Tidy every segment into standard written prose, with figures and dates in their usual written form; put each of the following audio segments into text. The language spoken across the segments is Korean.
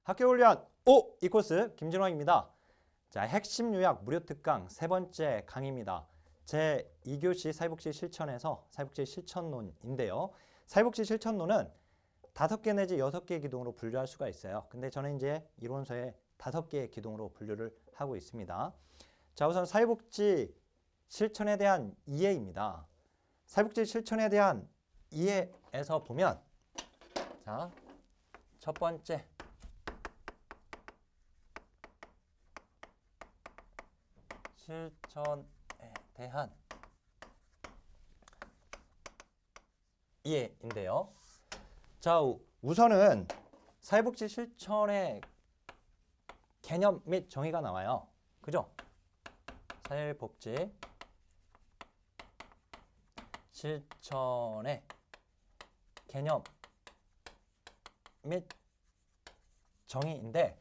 학교훈련 5! 이 코스 김진왕입니다. 자, 핵심 요약 무료 특강 세 번째 강의입니다. 제 2교시 사회복지 실천에서 사회복지 실천론인데요. 사회복지 실천론은 5개 내지 6개의 기둥으로 분류할 수가 있어요. 근데 저는 이제 이론서에 5개의 기둥으로 분류를 하고 있습니다. 자, 우선 사회복지 실천에 대한 이해입니다. 사회복지 실천에 대한 이해에서 보면, 자, 첫 번째, 실천에 대한 이해인데요. 자, 우선은 사회복지 실천의 개념 및 정의가 나와요. 그죠? 사회복지 실천의 개념 및 정의인데,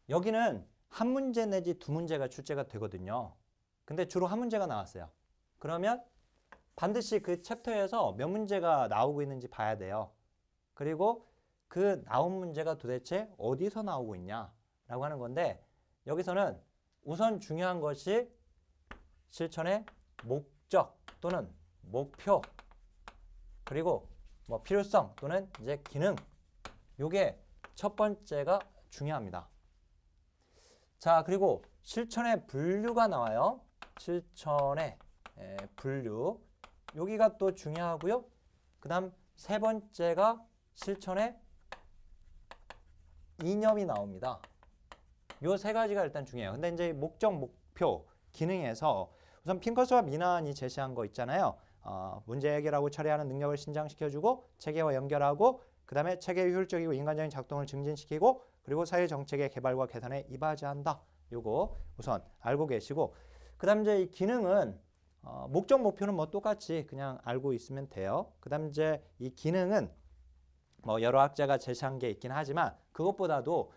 여기는 한 문제 내지 두 문제가 출제가 되거든요. 근데 주로 한 문제가 나왔어요. 그러면 반드시 그 챕터에서 몇 문제가 나오고 있는지 봐야 돼요. 그리고 그 나온 문제가 도대체 어디서 나오고 있냐라고 하는 건데, 여기서는 우선 중요한 것이 실천의 목적 또는 목표, 그리고 뭐 필요성 또는 이제 기능, 요게 첫 번째가 중요합니다. 자, 그리고 실천의 분류가 나와요. 실천의 분류, 여기가 또 중요하고요. 그 다음 세 번째가 실천의 이념이 나옵니다. 요 세 가지가 일단 중요해요. 근데 이제 목적, 목표, 기능에서 우선 핑커스와 미난이 제시한 거 있잖아요. 문제 해결하고 처리하는 능력을 신장시켜주고 체계와 연결하고, 그 다음에 체계의 효율적이고 인간적인 작동을 증진시키고, 그리고 사회 정책의 개발과 개선에 이바지한다. 요거 우선 알고 계시고, 그 다음 이제 이 기능은 목적, 목표는 뭐 똑같이 그냥 알고 있으면 돼요. 그 다음 이제 이 기능은 뭐 여러 학자가 제시한 게 있긴 하지만, 그것보다도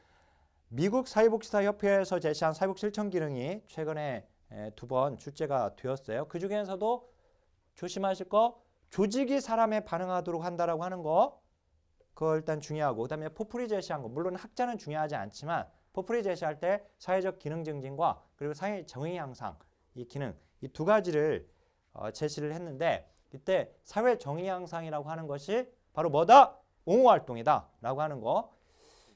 미국 사회복지사협회에서 제시한 사회복 실천 기능이 최근에 2번 출제가 되었어요. 그 중에서도 조심하실 거, 조직이 사람에 반응하도록 한다라고 하는 거, 그거 일단 중요하고, 그 다음에 포프리 제시한 거, 물론 학자는 중요하지 않지만 포프리 제시할 때 사회적 기능 증진과 그리고 사회 정의 향상, 이 기능, 이 두 가지를 제시를 했는데, 이때 사회 정의 향상이라고 하는 것이 바로 뭐다? 옹호 활동이다 라고 하는 거.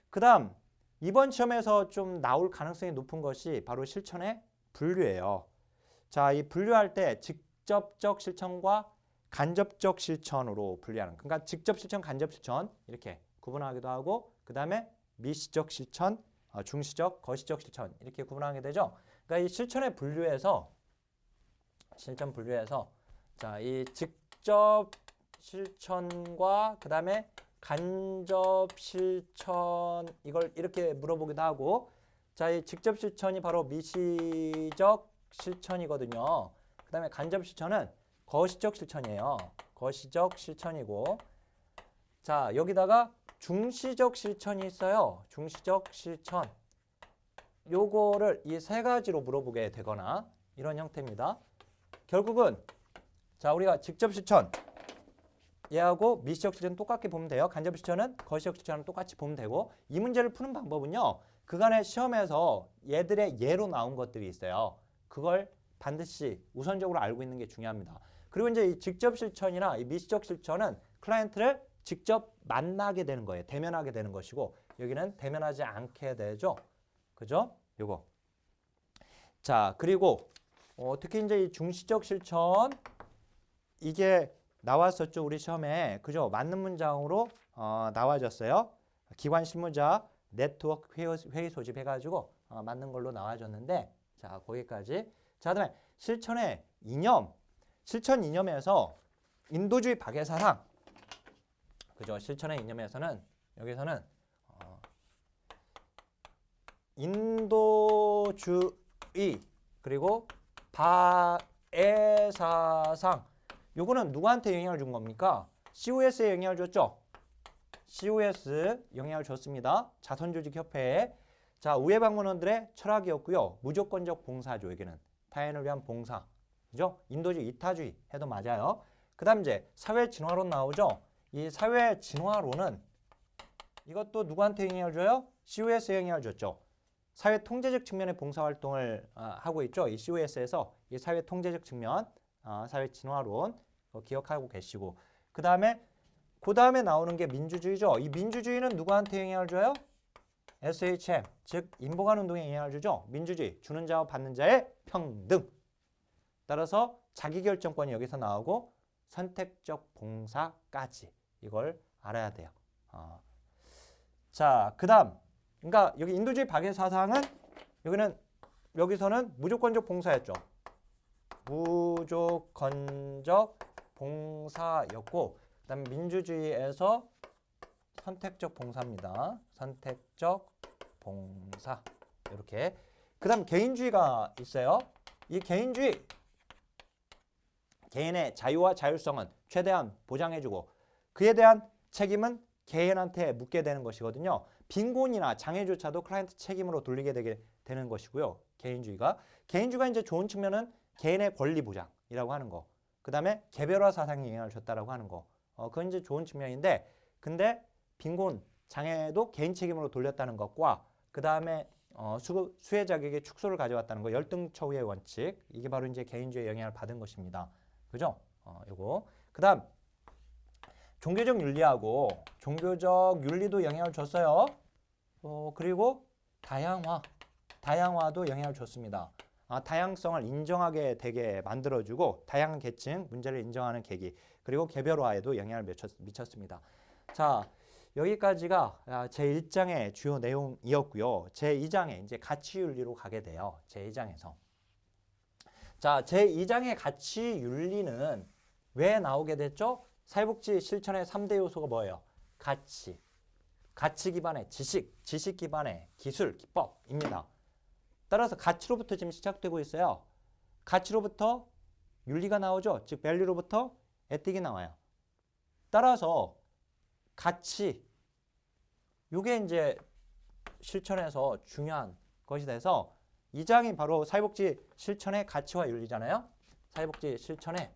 그 다음 이번 시험에서 좀 나올 가능성이 높은 것이 바로 실천의 분류예요. 자, 이 분류할 때 직접적 실천과 간접적 실천으로 분류하는, 그러니까 직접 실천, 간접 실천 이렇게 구분하기도 하고, 그 다음에 미시적 실천, 중시적, 거시적 실천 이렇게 구분하게 되죠. 그러니까 이 실천의 분류에서, 실천 분류에서, 자, 이 직접 실천과 그 다음에 간접 실천, 이걸 이렇게 물어보기도 하고, 자, 이 직접 실천이 바로 미시적 실천이거든요. 그 다음에 간접 실천은 거시적 실천이에요. 거시적 실천이고, 자, 여기다가 중시적 실천이 있어요. 중시적 실천. 요거를 이 세 가지로 물어보게 되거나 이런 형태입니다. 결국은 자, 우리가 직접 실천 얘하고 미시적 실천 똑같게 보면 돼요. 간접 실천은 거시적 실천은 똑같이 보면 되고, 이 문제를 푸는 방법은요, 그간의 시험에서 얘들의 예로 나온 것들이 있어요. 그걸 반드시 우선적으로 알고 있는 게 중요합니다. 그리고 이제 이 직접 실천이나 이 미시적 실천은 클라이언트를 직접 만나게 되는 거예요. 대면하게 되는 것이고, 여기는 대면하지 않게 되죠. 그죠? 요거. 자, 그리고 특히 이제 이 중시적 실천, 이게 나왔었죠, 우리 시험에. 그죠? 맞는 문장으로 나와졌어요. 기관 실무자 네트워크 회의 소집 해가지고 맞는 걸로 나와졌는데, 자, 거기까지. 자, 그다음에 실천의 이념. 실천 이념에서 인도주의 박애사상, 그죠? 실천의 이념에서는 여기서는 인도주의 그리고 박애사상, 요거는 누구한테 영향을 준 겁니까? COS에 영향을 줬죠? COS 영향을 줬습니다. 자선조직협회에. 자, 우회방문원들의 철학이었고요. 무조건적 봉사죠. 여기는 타인을 위한 봉사. 그죠? 인도주의, 이타주의 해도 맞아요. 그 다음 이제 사회진화론 나오죠? 이 사회진화론은 이것도 누구한테 영향을 줘요? COS 영향을 줬죠. 사회 통제적 측면의 봉사활동을 하고 있죠. 이 COS에서 이 사회 통제적 측면, 사회 진화론 기억하고 계시고 그 다음에 나오는 게 민주주의죠. 이 민주주의는 누구한테 영향을 줘요? SHM, 즉 인보관 운동에 영향을 주죠. 민주주의, 주는 자와 받는 자의 평등. 따라서 자기결정권이 여기서 나오고 선택적 봉사까지 이걸 알아야 돼요. 자, 그 다음 그러니까 여기 인도주의 박애 사상은 여기서는 무조건적 봉사였죠. 무조건적 봉사였고 그 다음 민주주의에서 선택적 봉사입니다. 선택적 봉사 이렇게. 그 다음 개인주의가 있어요. 이 개인주의 개인의 자유와 자율성은 최대한 보장해주고 그에 대한 책임은 개인한테 묻게 되는 것이거든요. 빈곤이나 장애조차도 클라이언트 책임으로 돌리게 되는 것이고요. 개인주의가 이제 좋은 측면은 개인의 권리 보장이라고 하는 거. 그 다음에 개별화 사상이 영향을 줬다라고 하는 거. 그건 이제 좋은 측면인데 근데 빈곤, 장애도 개인 책임으로 돌렸다는 것과 그 다음에 수혜자에게 축소를 가져왔다는 거, 열등처우의 원칙, 이게 바로 이제 개인주의의 영향을 받은 것입니다. 그죠? 요거. 그 다음 종교적 윤리하고 종교적 윤리도 영향을 줬어요. 그리고 다양화도 영향을 줬습니다. 다양성을 인정하게 되게 만들어주고 다양한 계층 문제를 인정하는 계기 그리고 개별화에도 영향을 미쳤습니다. 자, 여기까지가 제1장의 주요 내용이었고요. 제2장에 이제 가치윤리로 가게 돼요. 제2장에서. 자, 제2장의 가치윤리는 왜 나오게 됐죠? 사회복지 실천의 3대 요소가 뭐예요? 가치 기반의 지식 기반의 기술, 기법입니다. 따라서 가치로부터 지금 시작되고 있어요. 가치로부터 윤리가 나오죠. 즉 밸류로부터 에틱이 나와요. 따라서 가치 이게 이제 실천에서 중요한 것이 돼서 이 장이 바로 사회복지 실천의 가치와 윤리잖아요. 사회복지 실천의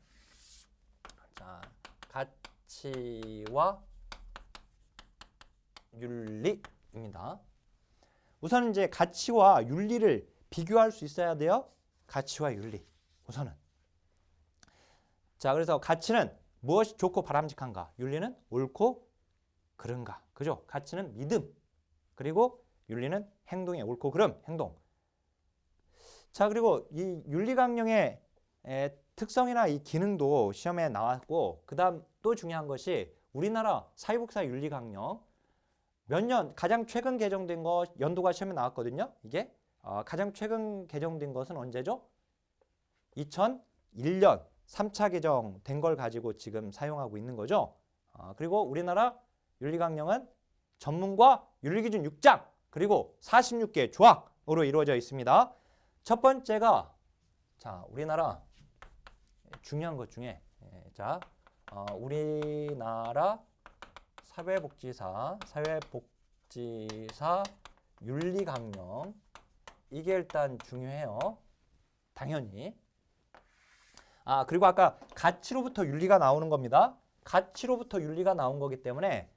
가치와 윤리입니다. 우선 이제 가치와 윤리를 비교할 수 있어야 돼요. 가치와 윤리. 우선은. 자, 그래서 가치는 무엇이 좋고 바람직한가? 윤리는 옳고 그른가? 그죠? 가치는 믿음. 그리고 윤리는 행동의 옳고 그름, 행동. 자, 그리고 이 윤리강령의 특성이나 이 기능도 시험에 나왔고 그다음 또 중요한 것이 우리나라 사회복지사 윤리강령 몇 년 가장 최근 개정된 거 연도가 시험에 나왔거든요. 이게 가장 최근 개정된 것은 언제죠? 2001년 3차 개정된 걸 가지고 지금 사용하고 있는 거죠. 그리고 우리나라 윤리강령은 전문과 윤리기준 6장 그리고 46개 조항으로 이루어져 있습니다. 첫 번째가 우리나라 중요한 것 중에 우리나라 사회복지사 윤리강령 이게 일단 중요해요. 당연히. 그리고 아까 가치로부터 윤리가 나오는 겁니다. 가치로부터 윤리가 나온 거기 때문에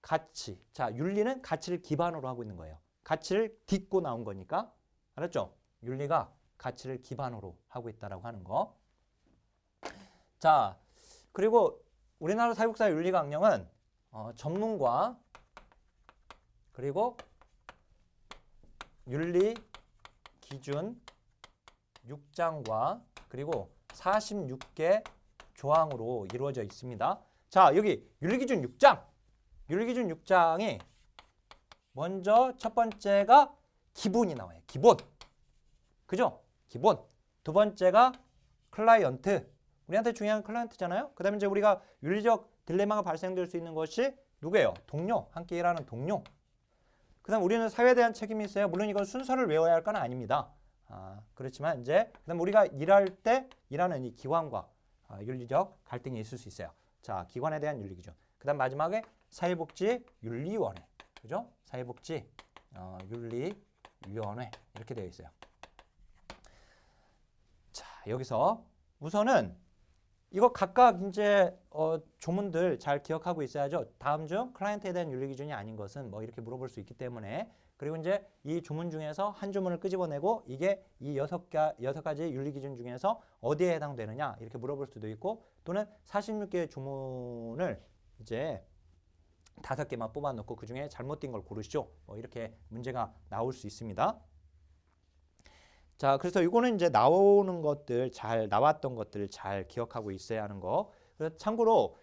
가치. 자, 윤리는 가치를 기반으로 하고 있는 거예요. 가치를 딛고 나온 거니까. 알았죠? 윤리가 가치를 기반으로 하고 있다라고 하는 거. 자, 그리고 우리나라 사회복지사 윤리강령은 전문과 그리고 윤리 기준 6장과 그리고 46개 조항으로 이루어져 있습니다. 자, 여기 윤리기준 6장. 윤리기준 6장이 먼저 첫 번째가 기본이 나와요. 기본. 그죠? 기본. 두 번째가 클라이언트. 우리한테 중요한 클라이언트잖아요. 그 다음에 이제 우리가 윤리적 딜레마가 발생될 수 있는 것이 누구예요? 동료. 함께 일하는 동료. 그 다음 우리는 사회에 대한 책임이 있어요. 물론 이건 순서를 외워야 할 건 아닙니다. 그렇지만 이제 그 다음 우리가 일할 때 일하는 이 기관과 윤리적 갈등이 있을 수 있어요. 자, 기관에 대한 윤리 기준. 그 다음 마지막에 사회복지 윤리위원회. 그죠? 사회복지 윤리위원회 이렇게 되어 있어요. 자, 여기서 우선은 이거 각각 이제 조문들 잘 기억하고 있어야죠. 다음 중 클라이언트에 대한 윤리 기준이 아닌 것은 뭐 이렇게 물어볼 수 있기 때문에 그리고 이제 이 조문 중에서 한 조문을 끄집어내고 이게 이 여섯 가지 윤리 기준 중에서 어디에 해당되느냐 이렇게 물어볼 수도 있고 또는 46개의 조문을 이제 5개만 뽑아놓고 그 중에 잘못된 걸 고르시죠. 뭐 이렇게 문제가 나올 수 있습니다. 자, 그래서 이거는 이제 나왔던 것들 잘 기억하고 있어야 하는 거. 그래서 참고로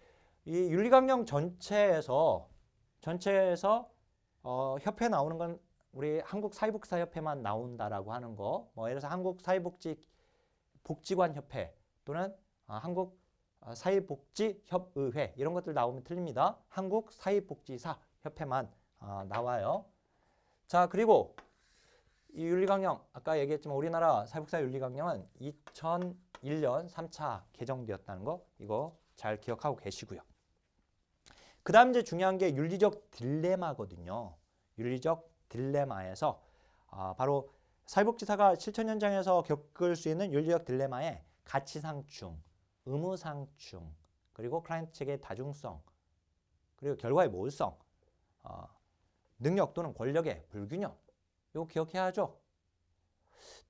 이 윤리강령 전체에서 협회 나오는 건 우리 한국사회복지사협회만 나온다라고 하는 거. 뭐 예를 들어서 한국사회복지관 협회 또는 한국사회복지협의회 이런 것들 나오면 틀립니다. 한국사회복지사 협회만 나와요. 자, 그리고 이 윤리강령 아까 얘기했지만 우리나라 사회복지사 윤리강령은 2001년 3차 개정되었다는 거 이거 잘 기억하고 계시고요. 그 다음 이제 중요한 게 윤리적 딜레마거든요. 윤리적 딜레마에서 바로 사회복지사가 실천 현장에서 겪을 수 있는 윤리적 딜레마의 가치상충, 의무상충, 그리고 클라이언트 측의 다중성, 그리고 결과의 모호성, 능력 또는 권력의 불균형 이거 기억해야죠.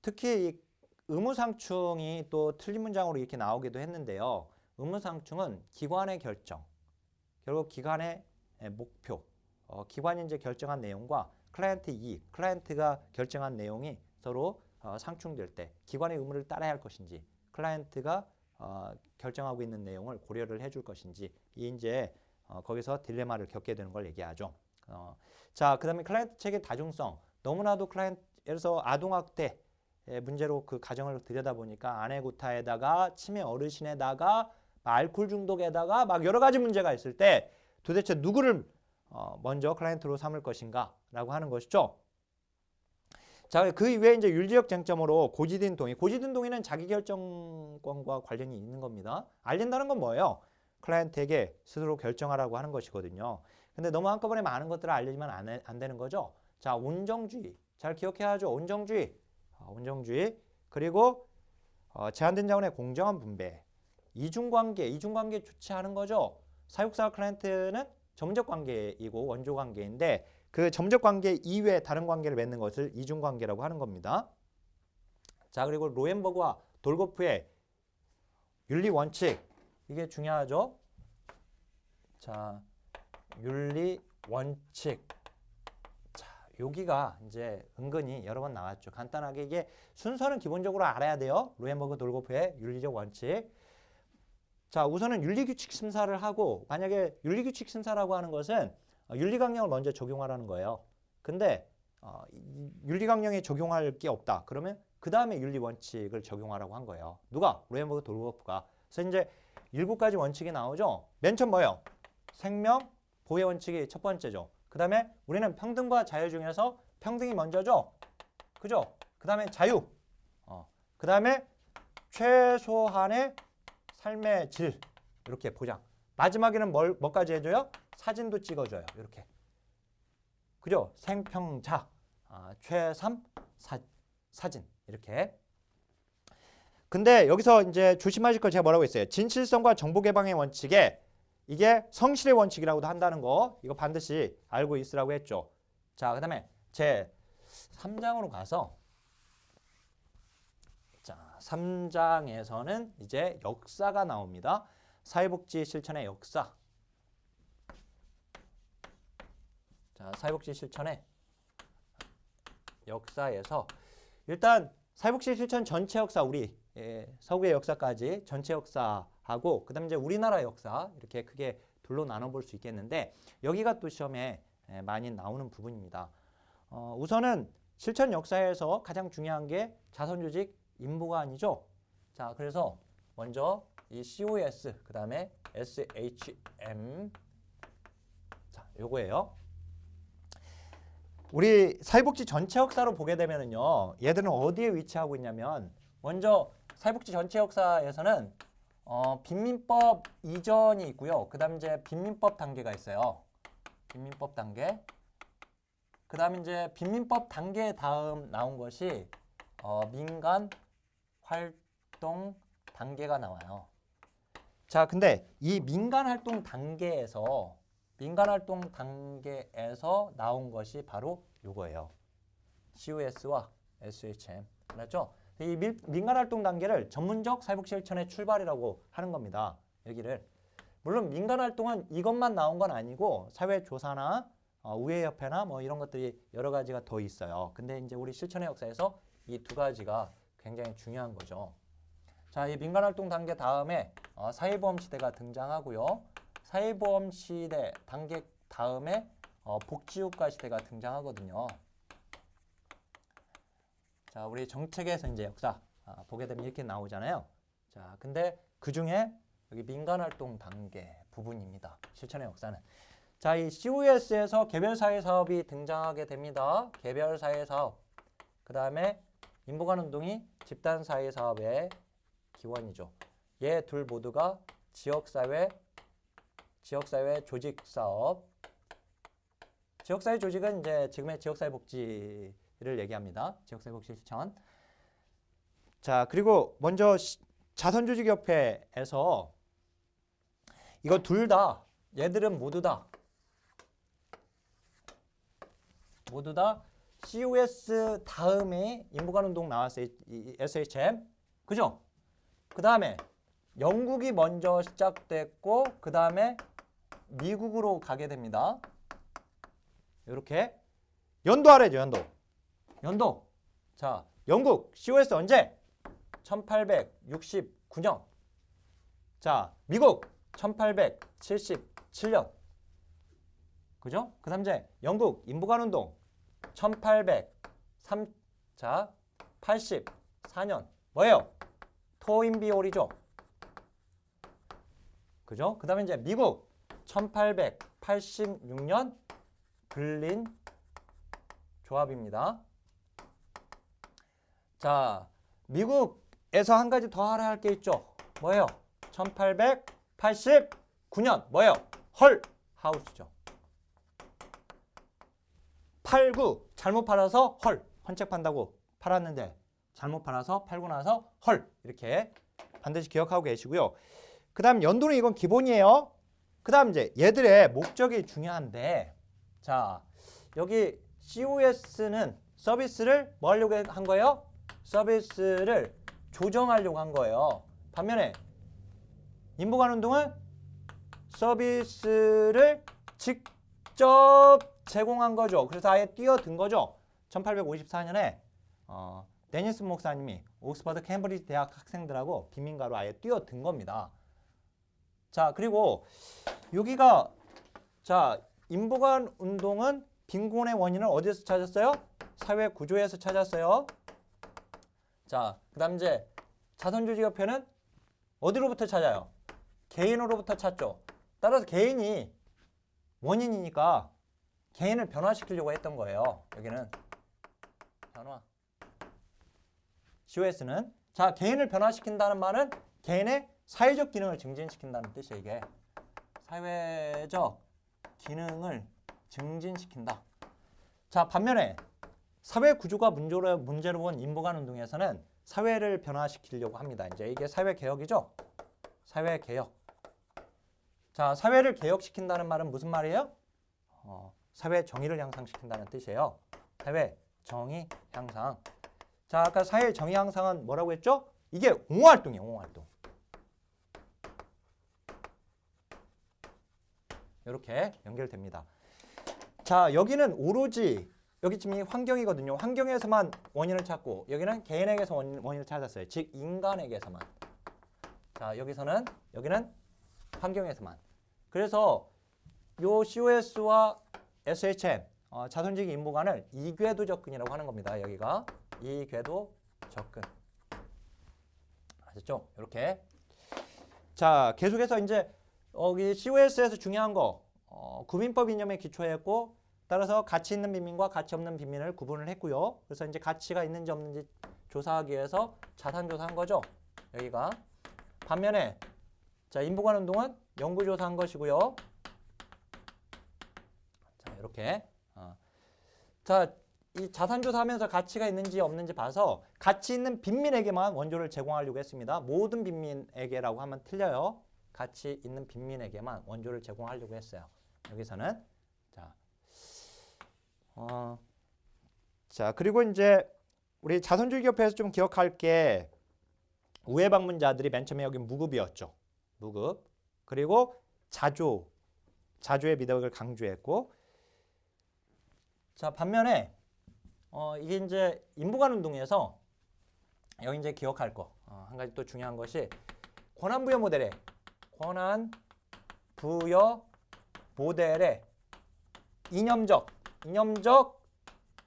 특히 이 의무상충이 또 틀린 문장으로 이렇게 나오기도 했는데요. 의무상충은 기관의 결정, 결국 기관의 목표, 기관이 이제 결정한 내용과 클라이언트 이익, 클라이언트가 결정한 내용이 서로 상충될 때 기관의 의무를 따라야 할 것인지 클라이언트가 결정하고 있는 내용을 고려를 해줄 것인지 이제 거기서 딜레마를 겪게 되는 걸 얘기하죠. 자, 그 다음에 클라이언트 측의 다중성. 너무나도 클라이언트, 예를 들어서 아동학대 문제로 그 가정을 들여다보니까 아내 구타에다가 치매 어르신에다가 알코올 중독에다가 막 여러 가지 문제가 있을 때 도대체 누구를 먼저 클라이언트로 삼을 것인가 라고 하는 것이죠. 자, 그 이외에 이제 윤리적 쟁점으로 고지된 동의. 고지된 동의는 자기결정권과 관련이 있는 겁니다. 알린다는 건 뭐예요? 클라이언트에게 스스로 결정하라고 하는 것이거든요. 근데 너무 한꺼번에 많은 것들을 알리면 안 되는 거죠. 자, 온정주의. 잘 기억해야죠. 온정주의. 온정주의. 그리고 제한된 자원의 공정한 분배. 이중관계 좋지 않은 거죠. 사육사와 클라이언트는 점적 관계이고 원조 관계인데 그 점적 관계 이외에 다른 관계를 맺는 것을 이중관계라고 하는 겁니다. 자, 그리고 로엔버그와 돌고프의 윤리 원칙. 이게 중요하죠. 자, 윤리 원칙. 자, 여기가 이제 은근히 여러 번 나왔죠. 간단하게 이게 순서는 기본적으로 알아야 돼요. 로엔버그 돌고프의 윤리적 원칙. 자, 우선은 윤리규칙 심사를 하고 만약에 윤리규칙 심사라고 하는 것은 윤리강령을 먼저 적용하라는 거예요. 근데 윤리강령에 적용할 게 없다. 그러면 그 다음에 윤리원칙을 적용하라고 한 거예요. 누가? 로엔버그 돌고프가. 그래서 이제 7가지 원칙이 나오죠. 맨 처음 뭐예요? 생명 보호의 원칙이 첫 번째죠. 그 다음에 우리는 평등과 자유 중에서 평등이 먼저죠. 그죠? 그 다음에 자유. 그 다음에 최소한의 삶의 질. 이렇게 보장. 마지막에는 뭐까지 해줘요? 사진도 찍어줘요. 이렇게. 그죠? 생평자. 최삼 사진. 이렇게. 근데 여기서 이제 조심하실 거 제가 뭐라고 했어요? 진실성과 정보 개방의 원칙에 이게 성실의 원칙이라고도 한다는 거 이거 반드시 알고 있으라고 했죠. 자, 그 다음에 제 3장으로 가서 자, 3장에서는 이제 역사가 나옵니다. 사회복지 실천의 역사. 자, 사회복지 실천의 역사에서 일단 사회복지 실천 전체 역사 우리 서구의 역사까지 전체 역사하고 그다음에 이제 우리나라 역사 이렇게 크게 둘로 나눠볼 수 있겠는데 여기가 또 시험에 많이 나오는 부분입니다. 우선은 실천 역사에서 가장 중요한 게 자선조직 인보가 아니죠. 자, 그래서 먼저 이 COS 그 다음에 SHM 자, 요거예요. 우리 사회복지 전체 역사로 보게 되면은요, 얘들은 어디에 위치하고 있냐면 먼저 사회복지 전체 역사에서는 빈민법 이전이 있고요. 그다음 이제 빈민법 단계가 있어요. 빈민법 단계. 그다음 이제 빈민법 단계 다음 나온 것이 민간 활동 단계가 나와요. 자, 근데 이 민간 활동 단계에서 나온 것이 바로 이거예요. COS와 SHM. 알았죠? 이 민간 활동 단계를 전문적 사회복 실천의 출발이라고 하는 겁니다. 여기를. 물론 민간 활동은 이것만 나온 건 아니고 사회조사나 우회협회나 뭐 이런 것들이 여러 가지가 더 있어요. 근데 이제 우리 실천의 역사에서 이 두 가지가 굉장히 중요한 거죠. 자, 이 민간활동 단계 다음에 사회보험 시대가 등장하고요. 사회보험 시대 단계 다음에 복지국가 시대가 등장하거든요. 자, 우리 정책에서 이제 역사 보게 되면 이렇게 나오잖아요. 자, 근데 그 중에 여기 민간활동 단계 부분입니다. 실천의 역사는. 자, 이 COS에서 개별사회사업이 등장하게 됩니다. 개별사회사업. 그 다음에 인보관운동이 집단사회사업의 기원이죠. 얘 둘 모두가 지역사회 조직사업. 지역사회 조직은 이제 지금의 지역사회 복지를 얘기합니다. 지역사회 복지 실천. 자, 그리고 먼저 자선조직협회에서 이거 둘 다, 얘들은 모두 다 COS 다음에 인보관운동 나왔어요. SHM. 그죠? 그 다음에 영국이 먼저 시작됐고 그 다음에 미국으로 가게 됩니다. 이렇게 연도하래죠. 연도. 자, 영국 COS 언제? 1869년. 자, 미국 1877년. 그죠? 그 다음 이제 영국 인보관운동 1884년. 뭐예요? 토인비올이죠. 그죠? 그 다음에 이제 미국 1886년 berlin 조합입니다. 자, 미국에서 한 가지 더 알아야 할 게 있죠. 뭐예요? 1889년 뭐예요? 헐 하우스죠. 89 잘못 팔아서 헐 헌책 판다고 팔았는데 잘못 팔아서 팔고 나서 헐 이렇게 반드시 기억하고 계시고요. 그 다음 연도는 이건 기본이에요. 그 다음 이제 얘들의 목적이 중요한데 자 여기 COS는 서비스를 뭐 하려고 한 거예요? 서비스를 조정하려고 한 거예요. 반면에 인보관운동은 서비스를 직접 제공한 거죠. 그래서 아예 뛰어든 거죠. 1854년에 데니스 목사님이 옥스퍼드 캠브리지 대학 학생들하고 비민가로 아예 뛰어든 겁니다. 자, 그리고 여기가 자, 인보관 운동은 빈곤의 원인을 어디서 찾았어요? 사회 구조에서 찾았어요. 자, 그다음 이제 자선조직협회는 어디로부터 찾아요? 개인으로부터 찾죠. 따라서 개인이 원인이니까 개인을 변화시키려고 했던 거예요. 여기는 변화. COS는 자 개인을 변화시킨다는 말은 개인의 사회적 기능을 증진시킨다는 뜻이에요. 이게 사회적 기능을 증진시킨다. 자 반면에 사회 구조가 문제로 본 인보관 운동에서는 사회를 변화시키려고 합니다. 이제 이게 사회 개혁이죠. 사회 개혁. 자 사회를 개혁시킨다는 말은 무슨 말이에요? 사회 정의를 향상시킨다는 뜻이에요. 사회 정의 향상. 자 아까 사회 정의 향상은 뭐라고 했죠? 이게 옹호활동이에요. 옹호활동. 이렇게 연결됩니다. 자 여기는 오로지 여기 지금 이 환경이거든요. 환경에서만 원인을 찾고 여기는 개인에게서 원인을 찾았어요. 즉 인간에게서만. 자 여기는 환경에서만. 그래서 요 COS와 SHM 자선주의 인보관을 이궤도 접근이라고 하는 겁니다. 여기가 이궤도 접근. 아셨죠? 이렇게. 자 계속해서 이제 여기 COS에서 중요한 거 구민법 이념에 기초했고 따라서 가치 있는 빈민과 가치 없는 빈민을 구분을 했고요. 그래서 이제 가치가 있는지 없는지 조사하기 위해서 자산조사한 거죠. 여기가. 반면에 자 인보관 운동은 연구조사한 것이고요. 자 이렇게. 자 이 자산조사하면서 가치가 있는지 없는지 봐서 가치 있는 빈민에게만 원조를 제공하려고 했습니다. 모든 빈민에게라고 하면 틀려요. 가치 있는 빈민에게만 원조를 제공하려고 했어요. 여기서는 자 그리고 이제 우리 자손주의 기업회에서 좀 기억할 게 우회 방문자들이 맨 처음에 여기 무급이었죠. 무급. 그리고 자조의 미덕을 강조했고, 자 반면에 이게 이제 인부관 운동에서 여기 이제 기억할 거 한 가지 또 중요한 것이 권한부여 모델의 이념적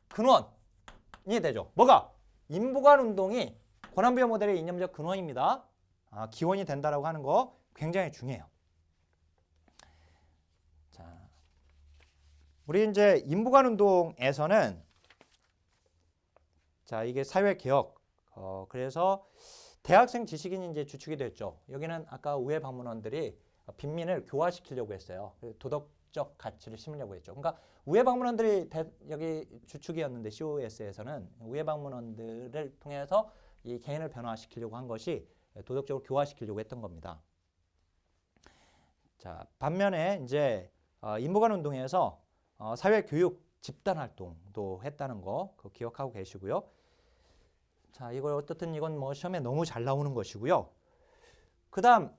근원이 되죠. 뭐가? 인부관 운동이 권한부여 모델의 이념적 근원입니다. 기원이 된다라고 하는 거 굉장히 중요해요. 자, 우리 이제 인부관 운동에서는 자 이게 사회 개혁. 그래서 대학생 지식인이 이제 주축이 됐죠. 여기는 아까 우회 방문원들이 빈민을 교화시키려고 했어요. 도덕적 가치를 심으려고 했죠. 그러니까 우회 방문원들이 여기 주축이었는데 COS에서는 우회 방문원들을 통해서 이 개인을 변화시키려고 한 것이 도덕적으로 교화시키려고 했던 겁니다. 자 반면에 이제 인부관 운동에서 사회 교육 집단 활동도 했다는 거 그거 기억하고 계시고요. 자 이걸 어떻든 이건 뭐 시험에 너무 잘 나오는 것이고요. 그다음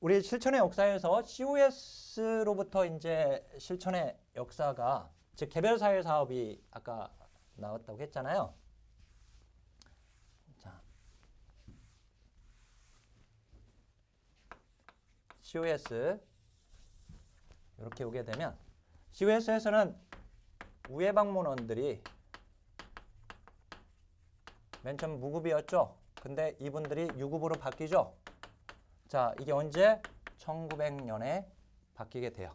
우리 실천의 역사에서 COS로부터 이제 실천의 역사가 즉 개별 사회 사업이 아까 나왔다고 했잖아요. 자 COS 이렇게 오게 되면 COS에서는 우회 방문원들이 맨 처음 무급이었죠. 근데 이분들이 유급으로 바뀌죠. 자, 이게 언제? 1900년에 바뀌게 돼요.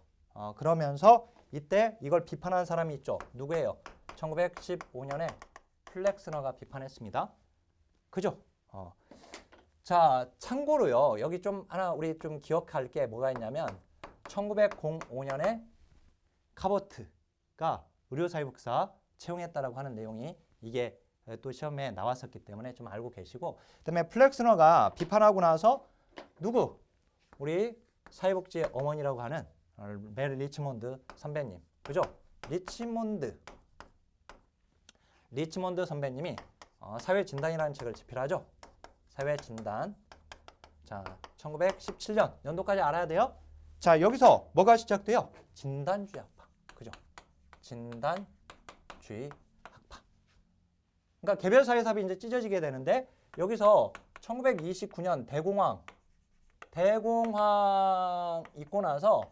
그러면서 이때 이걸 비판한 사람이 있죠. 누구예요? 1915년에 플렉스너가 비판했습니다. 그죠? 자, 참고로요. 여기 좀 하나 우리 좀 기억할 게 뭐가 있냐면 1905년에 카버트가 의료사회복사 채용했다라고 하는 내용이 이게 또 시험에 나왔었기 때문에 좀 알고 계시고, 그다음에 플렉스너가 비판하고 나서 누구? 우리 사회복지의 어머니라고 하는 메리 리치몬드 선배님, 그죠? 리치몬드 선배님이 사회진단이라는 책을 집필하죠. 사회진단. 자, 1917년 연도까지 알아야 돼요. 자, 여기서 뭐가 시작돼요? 진단주의 학파, 그죠? 진단주의. 그러니까 개별 사회 사업이 이제 찢어지게 되는데 여기서 1929년 대공황 있고 나서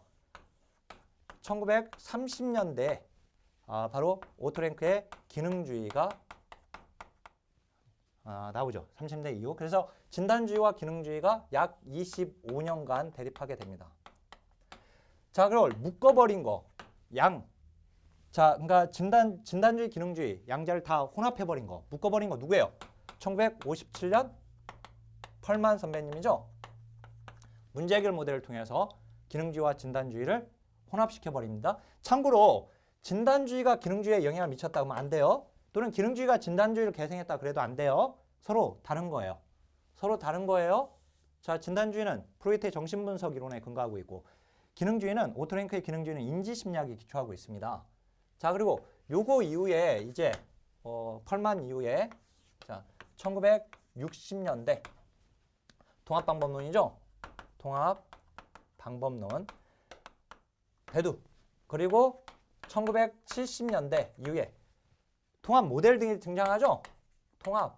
1930년대 바로 오토랭크의 기능주의가 나오죠. 30년대 이후. 그래서 진단주의와 기능주의가 약 25년간 대립하게 됩니다. 자, 그걸 묶어버린 거 자, 그러니까 진단주의, 기능주의 양자를 다 혼합해버린 거, 묶어버린 거 누구예요? 1957년 펄만 선배님이죠. 문제 해결 모델을 통해서 기능주의와 진단주의를 혼합시켜버립니다. 참고로 진단주의가 기능주의에 영향을 미쳤다 하면 안 돼요. 또는 기능주의가 진단주의를 계승했다 그래도 안 돼요. 서로 다른 거예요. 자, 진단주의는 프로이트의 정신분석 이론에 근거하고 있고, 기능주의는 오토랭크의 기능주의는 인지심리학에 기초하고 있습니다. 자, 그리고 요거 이후에 이제 펄만 이후에 자 1960년대 통합방법론이죠. 통합방법론 배두. 그리고 1970년대 이후에 통합 모델 등이 등장하죠. 통합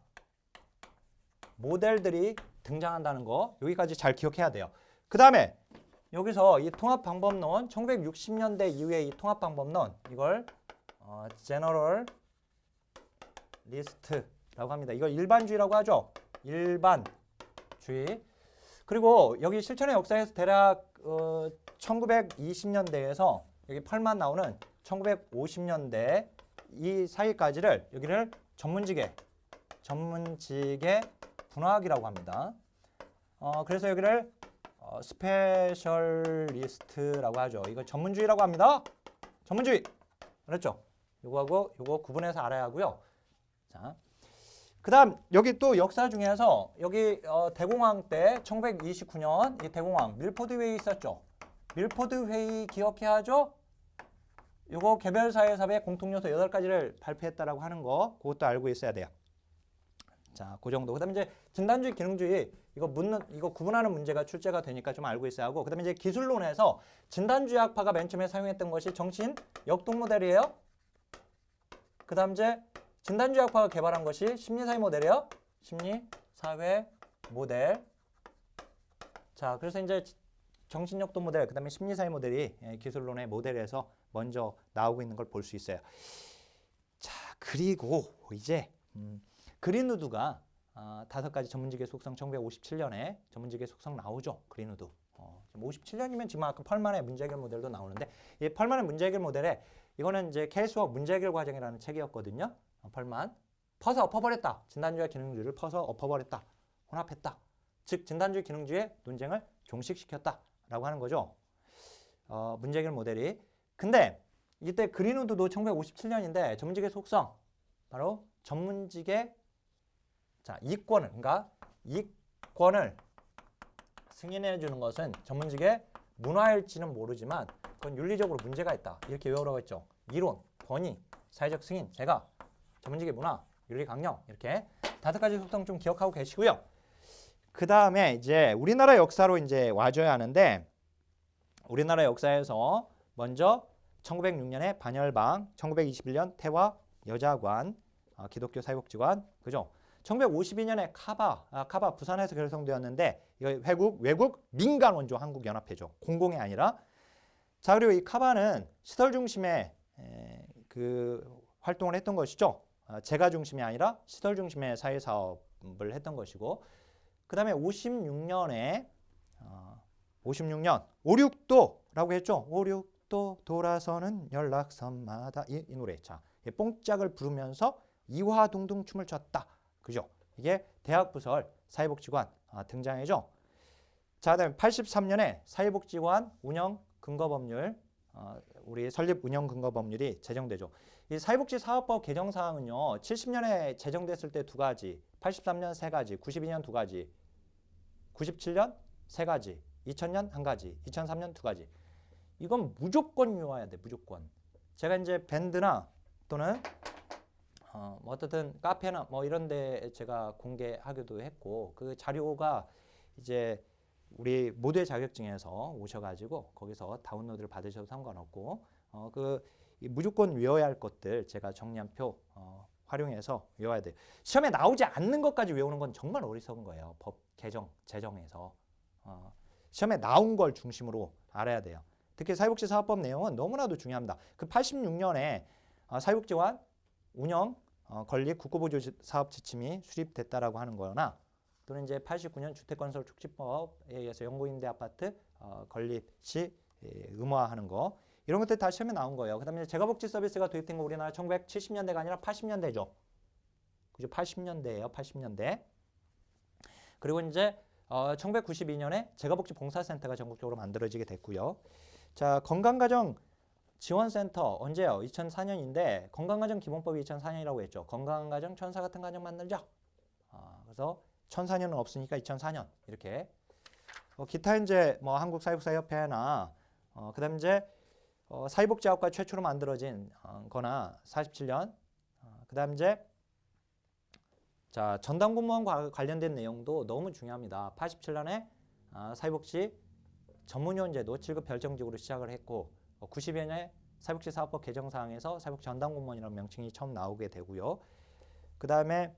모델들이 등장한다는 거 여기까지 잘 기억해야 돼요. 그 다음에 여기서 이 통합방법론 1960년대 이후에 이 통합방법론 이걸 제너럴 리스트라고 합니다. 이걸 일반주의라고 하죠. 일반주의. 그리고 여기 실천의 역사에서 대략 1920년대에서 여기 펄만 나오는 1950년대 이 사이까지를 여기를 전문직의 분화학이라고 합니다. 그래서 여기를 스페셜리스트라고 하죠. 이거 전문주의라고 합니다. 전문주의. 그렇죠? 요거하고 요거 구분해서 알아야 하고요. 자, 그다음 여기 또 역사 중에서 여기 대공황 때 1929년 이 대공황 밀포드 회의 있었죠. 밀포드 회의 기억해야죠. 요거 개별 사회 사업의 공통 요소 8가지를 발표했다라고 하는 거 그것도 알고 있어야 돼요. 자, 그 정도. 그다음에 이제 진단주의, 기능주의 이거 구분하는 문제가 출제가 되니까 좀 알고 있어야 하고. 그다음에 이제 기술론에서 진단주의 학파가 맨 처음에 사용했던 것이 정신 역동 모델이에요. 그다음 이제 진단주의 학파가 개발한 것이 심리사회 모델이에요. 심리사회 모델. 자, 그래서 이제 정신역동 모델, 그다음에 심리사회 모델이 기술론의 모델에서 먼저 나오고 있는 걸 볼 수 있어요. 자, 그리고 이제 그린우드가 5가지 전문지계 속성 1957년에 전문지계 속성 나오죠. 그린우드. 57년이면 지금 아까 펄만의 문제해결 모델도 나오는데 이 펄만의 문제해결 모델에 이거는 이제 케이스워 문제해결 과정이라는 책이었거든요. 펄만. 퍼서 엎어버렸다. 진단주의와 기능주의를 퍼서 엎어버렸다. 혼합했다. 즉 진단주의 기능주의의 논쟁을 종식시켰다라고 하는 거죠. 문제해결 모델이. 근데 이때 그린우드도 1957년인데 전문지계 속성 바로 전문직의 이권을 그러니까 이권을 승인해 주는 것은 전문직의 문화일지는 모르지만 그건 윤리적으로 문제가 있다. 이렇게 외우라고 했죠. 이론, 권위, 사회적 승인, 제가 전문직의 문화, 윤리 강령 이렇게 5가지 속성 좀 기억하고 계시고요. 그 다음에 이제 우리나라 역사로 이제 와줘야 하는데 우리나라 역사에서 먼저 1906년에 반열방, 1921년 태화 여자관, 기독교 사회복지관, 그죠? 1952년에 카바 부산에서 결성되었는데 이거 외국 민간 원조 한국연합회죠. 공공이 아니라. 자, 그리고 이 카바는 시설 중심의 그 활동을 했던 것이죠. 재가 중심이 아니라 시설 중심의 사회 사업을 했던 것이고, 그 다음에 56년에 56년 56도라고 했죠. 56도 돌아서는 연락선마다 이 노래. 자, 뽕짝을 부르면서 이화동동 춤을 췄다. 그죠? 이게 대학부설 사회복지관 등장이죠. 자, 그다음에 83년에 사회복지관 운영 근거법률 우리 설립 운영 근거법률이 제정되죠. 이 사회복지사업법 개정 사항은요. 70년에 제정됐을 때 2가지, 83년 3가지, 92년 2가지, 97년 3가지, 2000년 1가지, 2003년 2가지. 이건 무조건 외워야 돼. 무조건. 제가 이제 밴드나 또는 어떻든 카페나 뭐 이런 데 제가 공개하기도 했고 그 자료가 이제 우리 모두의 자격증에서 오셔가지고 거기서 다운로드를 받으셔도 상관없고 무조건 외워야 할 것들 제가 정리한 표 활용해서 외워야 돼요. 시험에 나오지 않는 것까지 외우는 건 정말 어리석은 거예요. 법 개정, 제정에서 시험에 나온 걸 중심으로 알아야 돼요. 특히 사회복지사업법 내용은 너무나도 중요합니다. 그 86년에 사회복지관 운영 건립 국고보조 사업 지침이 수립됐다라고 하는 거나 또는 이제 89년 주택건설 촉진법에 의해서 영구임대 아파트 건립 시 의무화하는 거 이런 것들 다 시험에 나온 거예요. 그다음에 재가복지 서비스가 도입된 거 우리나라 1970년대가 아니라 80년대죠. 그죠? 80년대예요. 80년대. 그리고 이제 1992년에 재가복지 봉사센터가 전국적으로 만들어지게 됐고요. 자, 건강가정 지원센터 언제요? 2004년인데 건강가정 기본법이 2004년이라고 했죠. 건강가정 천사 같은 가정 만들자. 그래서 1004년은 없으니까 2004년 이렇게. 기타 이제 뭐 한국사회복지협회나 그다음 이제 사회복지학과 최초로 만들어진 거나 47년. 그다음 이제 자 전담공무원과 관련된 내용도 너무 중요합니다. 87년에 사회복지 전문위원제도 7급 별정직으로 시작을 했고 90여 년에 사회복지사업법 개정사항에서 사회복지 전담공무원이라는 명칭이 처음 나오게 되고요. 그 다음에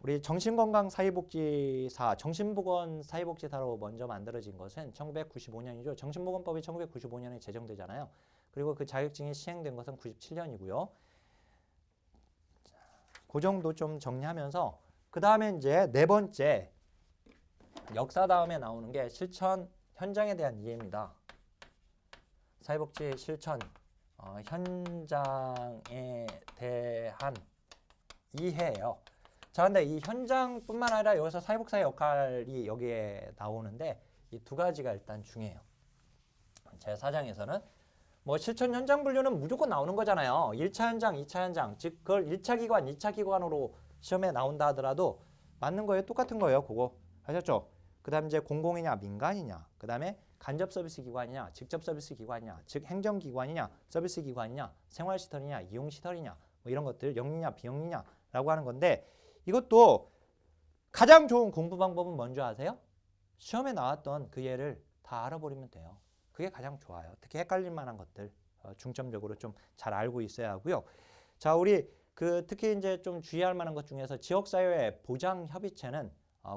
우리 정신건강사회복지사, 정신보건 사회복지사로 먼저 만들어진 것은 1995년이죠. 정신보건법이 1995년에 제정되잖아요. 그리고 그 자격증이 시행된 것은 97년이고요. 그 정도 좀 정리하면서 그 다음에 이제 4번째 역사 다음에 나오는 게 실천 현장에 대한 이해입니다. 사회복지 실천 현장에 대한 이해예요. 자, 근데 이 현장뿐만 아니라 여기서 사회복사의 역할이 여기에 나오는데 이 2가지가 일단 중요해요. 제 사장에서는 뭐 실천 현장 분류는 무조건 나오는 거잖아요. 1차 현장, 2차 현장, 즉 그걸 1차 기관, 2차 기관으로 시험에 나온다 하더라도 맞는 거예요. 똑같은 거예요. 그거 하셨죠? 그 다음 이제 공공이냐 민간이냐, 그 다음에 간접 서비스 기관이냐 직접 서비스 기관이냐, 즉 행정기관이냐 서비스 기관이냐 생활시설이냐 이용시설이냐 뭐 이런 것들 영리냐 비영리냐라고 하는 건데, 이것도 가장 좋은 공부 방법은 뭔지 아세요? 시험에 나왔던 그 예를 다 알아버리면 돼요. 그게 가장 좋아요. 특히 헷갈릴 만한 것들 중점적으로 좀 잘 알고 있어야 하고요. 자, 우리 특히 이제 좀 주의할 만한 것 중에서 지역사회 보장협의체는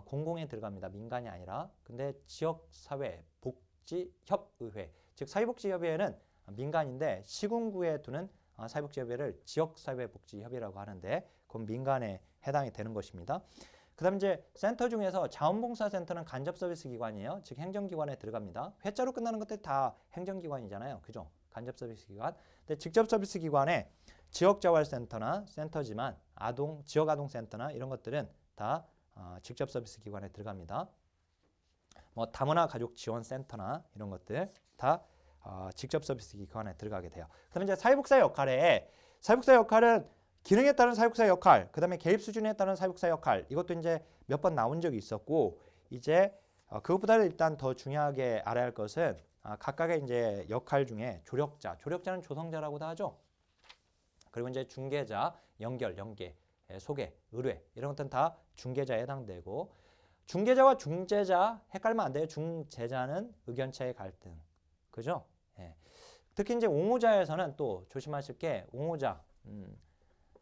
공공에 들어갑니다. 민간이 아니라. 근데 지역사회 복지협의회, 즉 사회복지협의회는 민간인데 시군구에 두는 사회복지협의회를 지역사회복지협의회라고 하는데 그건 민간에 해당이 되는 것입니다. 그 다음 이제 센터 중에서 자원봉사센터는 간접서비스 기관이에요. 즉 행정기관에 들어갑니다. 회자로 끝나는 것들 다 행정기관이잖아요. 그죠? 간접서비스 기관. 근데 직접서비스 기관에 지역자활센터나 센터지만 지역아동센터나 이런 것들은 다 직접서비스 기관에 들어갑니다. 뭐 다문화 가족 지원센터나 이런 것들 다 직접서비스 기관에 들어가게 돼요. 그다음에 이제 사회복사 역할은 기능에 따른 사회복사 역할, 그 다음에 개입 수준에 따른 사회복사 역할, 이것도 이제 몇 번 나온 적이 있었고, 이제 그것보다는 일단 더 중요하게 알아야 할 것은 각각의 이제 역할 중에 조력자는 조성자라고도 하죠. 그리고 이제 중개자, 연계, 소개, 의뢰 이런 것들은 다 중개자에 해당되고, 중개자와 중재자 헷갈리면 안 돼요. 중재자는 의견차의 갈등, 그죠? 예. 특히 이제 옹호자에서는 또 조심하실 게 옹호자.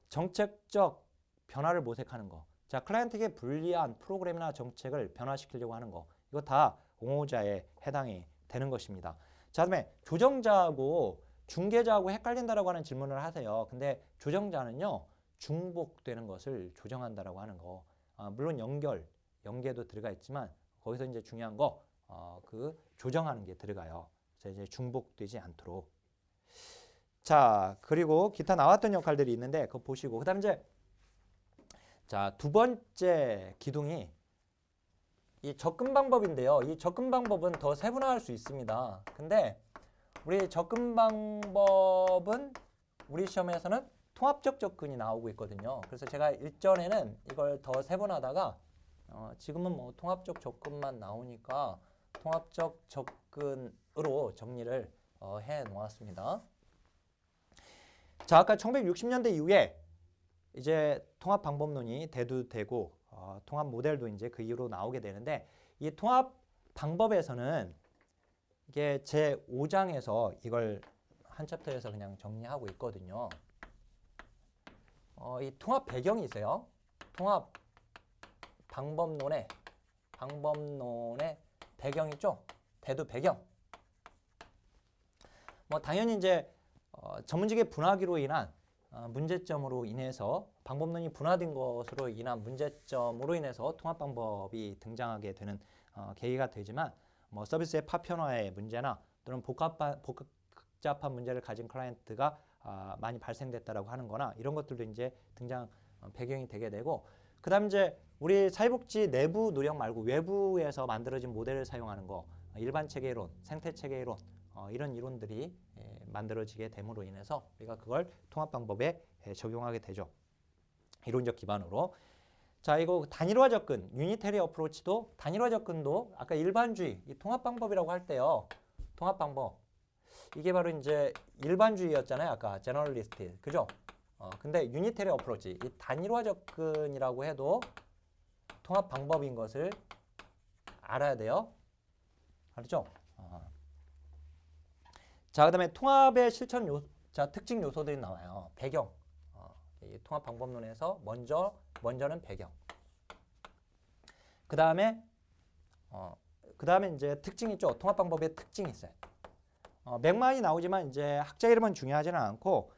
정책적 변화를 모색하는 거. 자, 클라이언트에게 불리한 프로그램이나 정책을 변화시키려고 하는 거. 이거 다 옹호자에 해당이 되는 것입니다. 자, 그다음에 조정자하고 중개자하고 헷갈린다라고 하는 질문을 하세요. 근데 조정자는요, 중복되는 것을 조정한다라고 하는 거. 물론 연계도 들어가 있지만 거기서 이제 중요한 거, 그 조정하는 게 들어가요. 그래서 이제 중복되지 않도록. 자, 그리고 기타 나왔던 역할들이 있는데 그거 보시고, 그다음 이제 자, 두 번째 기둥이 이 접근 방법인데요. 이 접근 방법은 더 세분화할 수 있습니다. 근데 우리 접근 방법은 우리 시험에서는 통합적 접근이 나오고 있거든요. 그래서 제가 일전에는 이걸 더 세분하다가 지금은 뭐 통합적 접근만 나오니까 통합적 접근으로 정리를 해 놓았습니다. 자, 아까 1960년대 이후에 이제 통합 방법론이 대두되고 통합 모델도 이제 그 이후로 나오게 되는데, 이 통합 방법에서는 이게 제 5장에서 이걸 한 챕터에서 그냥 정리하고 있거든요. 이 통합 배경이 있어요. 통합 방법론의 배경이 있죠. 대두 배경. 뭐 당연히 이제 전문직의 분화기로 인한 문제점으로 인해서 방법론이 분화된 것으로 인한 문제점으로 인해서 통합 방법이 등장하게 되는 계기가 되지만, 뭐 서비스의 파편화의 문제나 또는 복잡한 문제를 가진 클라이언트가 많이 발생됐다라고 하는 거나 이런 것들도 이제 등장 배경이 되게 되고, 그다음 이제 우리 사회복지 내부 노력 말고 외부에서 만들어진 모델을 사용하는 거, 일반 체계론, 생태 체계론 이런 이론들이 만들어지게 됨으로 인해서 우리가 그걸 통합 방법에 적용하게 되죠. 이론적 기반으로. 자, 이거 단일화 접근, 유니테리 어프로치도 단일화 접근도 아까 일반주의, 이 통합 방법이라고 할 때요. 통합 방법. 이게 바로 이제 일반주의였잖아요. 아까 제너럴리스트. 그죠? 근데 유니테리 어프로치, 이 단일화 접근이라고 해도 통합 방법인 것을 알아야 돼요. 알았죠? 자, 그다음에 통합의 실천 특징 요소들이 나와요. 배경. 이 통합 방법론에서 먼저는 배경. 그다음에 이제 특징이 있죠. 통합 방법의 특징이 있어요. 맥락이 나오지만 이제 학자 이름은 중요하지는 않고,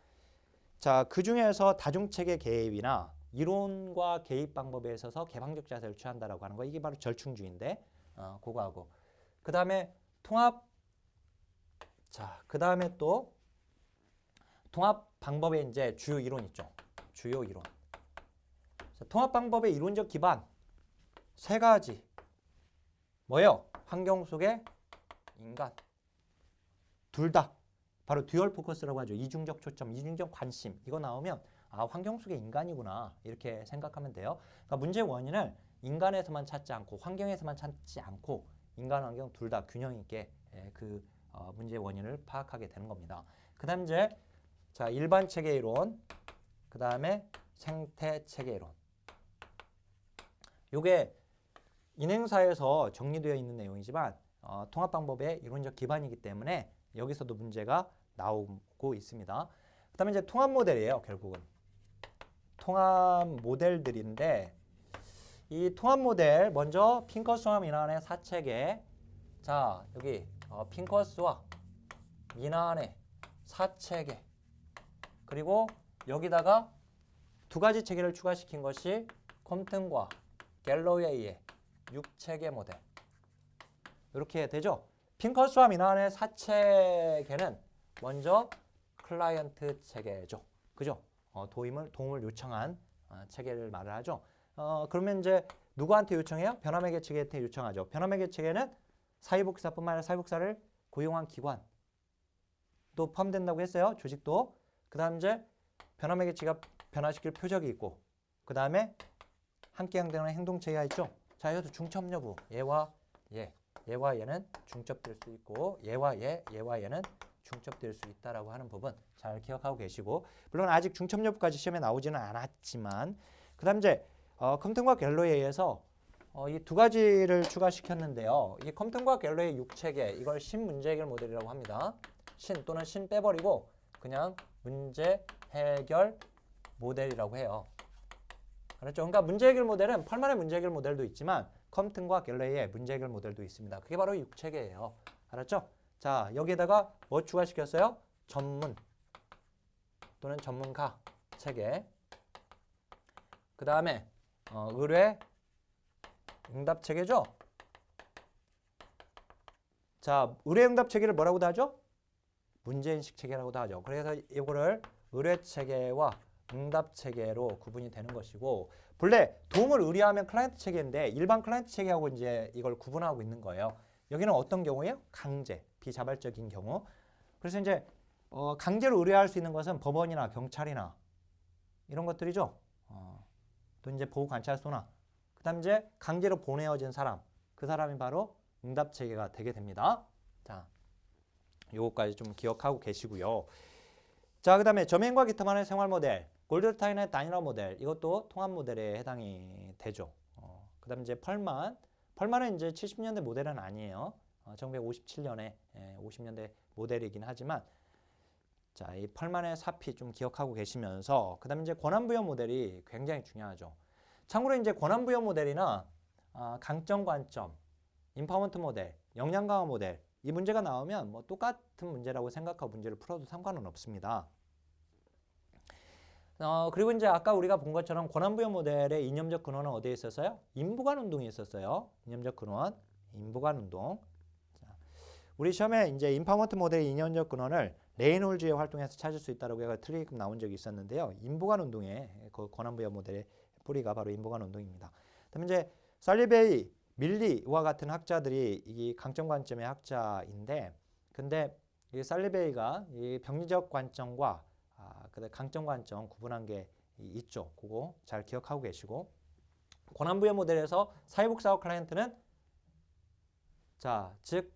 자, 그 중에서 다중체계 개입이나 이론과 개입 방법에 있어서 개방적 자세를 취한다라고 하는 거, 이게 바로 절충주의인데, 그거하고. 그다음에 그다음에 또 통합 방법의 이제 주요 이론 있죠. 주요 이론. 자, 통합 방법의 이론적 기반 세 가지. 뭐예요? 환경 속의 인간. 둘 다 바로 듀얼 포커스라고 하죠. 이중적 초점, 이중적 관심. 이거 나오면 아, 환경 속의 인간이구나 이렇게 생각하면 돼요. 그러니까 문제의 원인을 인간에서만 찾지 않고 환경에서만 찾지 않고 인간 환경 둘 다 균형 있게 문제의 원인을 파악하게 되는 겁니다. 그다음 이제 자 일반 체계 이론, 그다음에 생태 체계 이론. 요게 인행사에서 정리되어 있는 내용이지만 통합 방법의 이론적 기반이기 때문에 여기서도 문제가 나오고 있습니다. 그다음에 이제 통합 모델이에요. 결국은 통합 모델들인데 이 통합 모델 먼저 핑커스와 미난의 사체계. 자 여기 핑커스와 미난의 사체계, 그리고 여기다가 두 가지 체계를 추가시킨 것이 컴튼과 갤러웨이의 6체계 모델. 이렇게 되죠. 핑커스와 미난의 사체계는 먼저 클라이언트 체계죠. 그죠? 도움을 요청한 체계를 말을 하죠. 그러면 이제 누구한테 요청해요? 변화매개 체계한테 요청하죠. 변화매개 체계는 사회복지사뿐만 아니라 사회복지사를 고용한 기관도 포함된다고 했어요. 조직도. 그 다음 이제 변화매개 체계가 변화시킬 표적이 있고, 그 다음에 함께 행동하는 행동체계가 있죠. 자, 여기서 중첩 여부. 얘와 얘. 얘와 얘는 중첩될 수 있고 얘와 얘, 얘와 얘는 중첩될 수 있다라고 하는 부분 잘 기억하고 계시고, 물론 아직 중첩 여부까지 시험에 나오지는 않았지만 그 다음 이제 컴튼과 갤러웨이에서 이 두 가지를 추가시켰는데요. 이 컴튼과 갤러웨이 6체계, 이걸 신문제 해결 모델이라고 합니다. 신 또는 신 빼버리고 그냥 문제 해결 모델이라고 해요. 그렇죠? 그러니까 문제 해결 모델은 펄만의 문제 해결 모델도 있지만 컴튼과 갤러웨이의 문제 해결 모델도 있습니다. 그게 바로 6체계예요. 알았죠? 자, 여기에다가 뭐 추가시켰어요? 전문 또는 전문가 체계. 그 다음에 의뢰 응답 체계죠. 자, 의뢰 응답 체계를 뭐라고도 하죠? 문제인식 체계라고도 하죠. 그래서 이거를 의뢰 체계와 응답 체계로 구분이 되는 것이고, 본래 도움을 의뢰하면 클라이언트 체계인데 일반 클라이언트 체계하고 이제 이걸 구분하고 있는 거예요. 여기는 어떤 경우예요? 강제, 비자발적인 경우. 그래서 이제 강제로 의뢰할 수 있는 것은 법원이나 경찰이나 이런 것들이죠. 또 이제 보호관찰소나, 그다음 이제 강제로 보내어진 사람, 그 사람이 바로 응답 체계가 되게 됩니다. 자, 요거까지 좀 기억하고 계시고요. 자, 그다음에 점행과 기타만의 생활 모델, 골드타인의 단일화 모델, 이것도 통합 모델에 해당이 되죠. 그다음 이제 펄만은 이제 70년대 모델은 아니에요. 1957년에 50년대 모델이긴 하지만, 자, 이 펄만의 사피 좀 기억하고 계시면서, 그다음에 이제 권한부여 모델이 굉장히 중요하죠. 참고로 이제 권한부여 모델이나 강점 관점, 인파먼트 모델, 역량 강화 모델, 이 문제가 나오면 뭐 똑같은 문제라고 생각하고 문제를 풀어도 상관은 없습니다. 그리고 이제 아까 우리가 본 것처럼 권한부여 모델의 이념적 근원은 어디에 있었어요? 인부관 운동이 있었어요. 이념적 근원, 인부관 운동. 자, 우리 시험에 이제 인파먼트 모델의 이념적 근원을 레이놀즈의 활동에서 찾을 수 있다라고 해서 틀리게끔 나온 적이 있었는데요. 인부관 운동의 그 권한부여 모델의 뿌리가 바로 인부관 운동입니다. 그다음에 이제 살리베이, 밀리와 같은 학자들이 이 강점 관점의 학자인데, 근데 이 살리베이가 이 병리적 관점과 강점 관점 구분한 게 있죠. 그거 잘 기억하고 계시고, 권한부여 모델에서 사회복지사와 클라이언트는, 자, 즉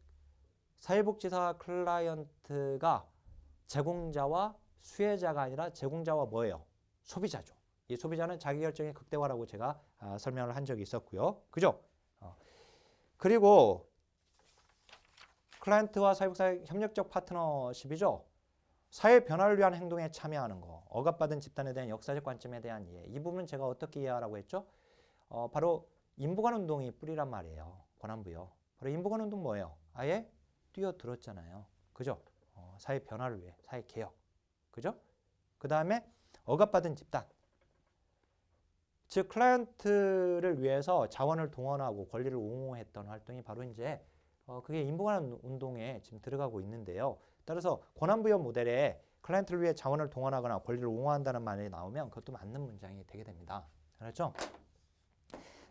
사회복지사 클라이언트가 제공자와 수혜자가 아니라 제공자와 뭐예요? 소비자죠. 이 소비자는 자기결정의 극대화라고 제가 설명을 한 적이 있었고요. 그죠? 그리고 클라이언트와 사회복지사의 협력적 파트너십이죠. 사회 변화를 위한 행동에 참여하는 거, 억압받은 집단에 대한 역사적 관점에 대한 이해. 이 부분은 제가 어떻게 이해하라고 했죠? 바로 인부관 운동이 뿌리란 말이에요. 권한부여. 바로 인부관 운동 뭐예요? 아예 뛰어들었잖아요. 그죠? 사회 변화를 위해, 사회 개혁. 그죠? 그 다음에 억압받은 집단. 즉 클라이언트를 위해서 자원을 동원하고 권리를 옹호했던 활동이 바로 이제 그게 인부관 운동에 지금 들어가고 있는데요. 따라서 권한부여 모델에 클라이언트를 위해 자원을 동원하거나 권리를 옹호한다는 말이 나오면 그것도 맞는 문장이 되게 됩니다. 알았죠?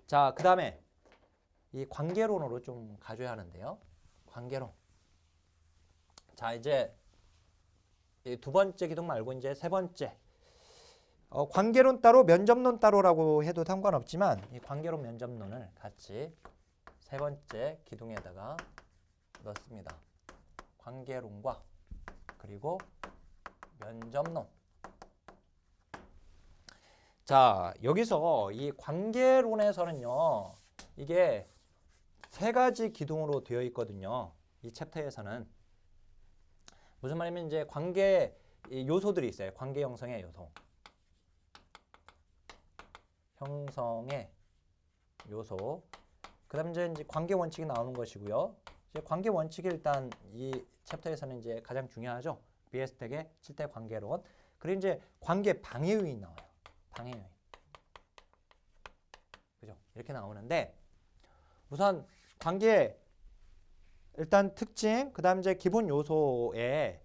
자, 그 다음에 이 관계론으로 좀 가져야 하는데요. 관계론. 자, 이제 이 두 번째 기둥 말고 이제 세 번째 관계론 따로 면접론 따로라고 해도 상관없지만 이 관계론 면접론을 같이 세 번째 기둥에다가 넣습니다. 관계론과 그리고 면접론. 자, 여기서 이 관계론에서는요. 이게 세 가지 기둥으로 되어 있거든요. 이 챕터에서는. 무슨 말이냐면 이제 관계 요소들이 있어요. 관계 형성의 요소. 형성의 요소. 그다음에 이제 관계 원칙이 나오는 것이고요. 이제 관계 원칙이 일단 이 챕터에서는 이제 가장 중요하죠. 비에스텍의 7대 관계론. 그리고 이제 관계 방해 요인 나와요. 방해 요인. 그죠? 이렇게 나오는데 우선 관계 일단 특징, 그다음 이제 기본 요소에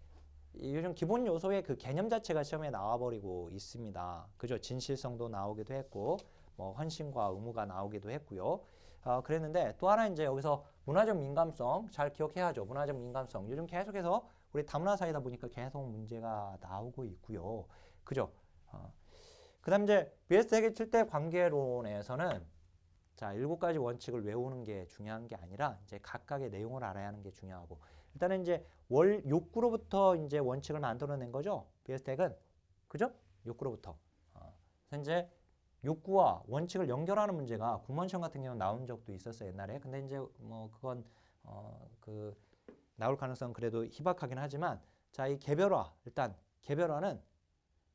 요즘 기본 요소의 그 개념 자체가 시험에 나와버리고 있습니다. 그죠? 진실성도 나오기도 했고, 뭐 헌신과 의무가 나오기도 했고요. 그랬는데 또 하나 이제 여기서 문화적 민감성 잘 기억해야죠. 문화적 민감성. 요즘 계속해서 우리 다문화 사회다 보니까 계속 문제가 나오고 있고요. 그죠? 그다음 이제 비에스텍의 7대 관계론에서는 자, 7가지 원칙을 외우는 게 중요한 게 아니라 이제 각각의 내용을 알아야 하는 게 중요하고 일단은 이제 욕구로부터 이제 원칙을 만들어낸 거죠. 비에스텍은 그죠? 욕구로부터. 그래서 이제 욕구와 원칙을 연결하는 문제가 공무원 시험 같은 경우는 나온 적도 있었어요 옛날에. 근데 이제 뭐 그건 그 나올 가능성은 그래도 희박하긴 하지만 자, 이 개별화 일단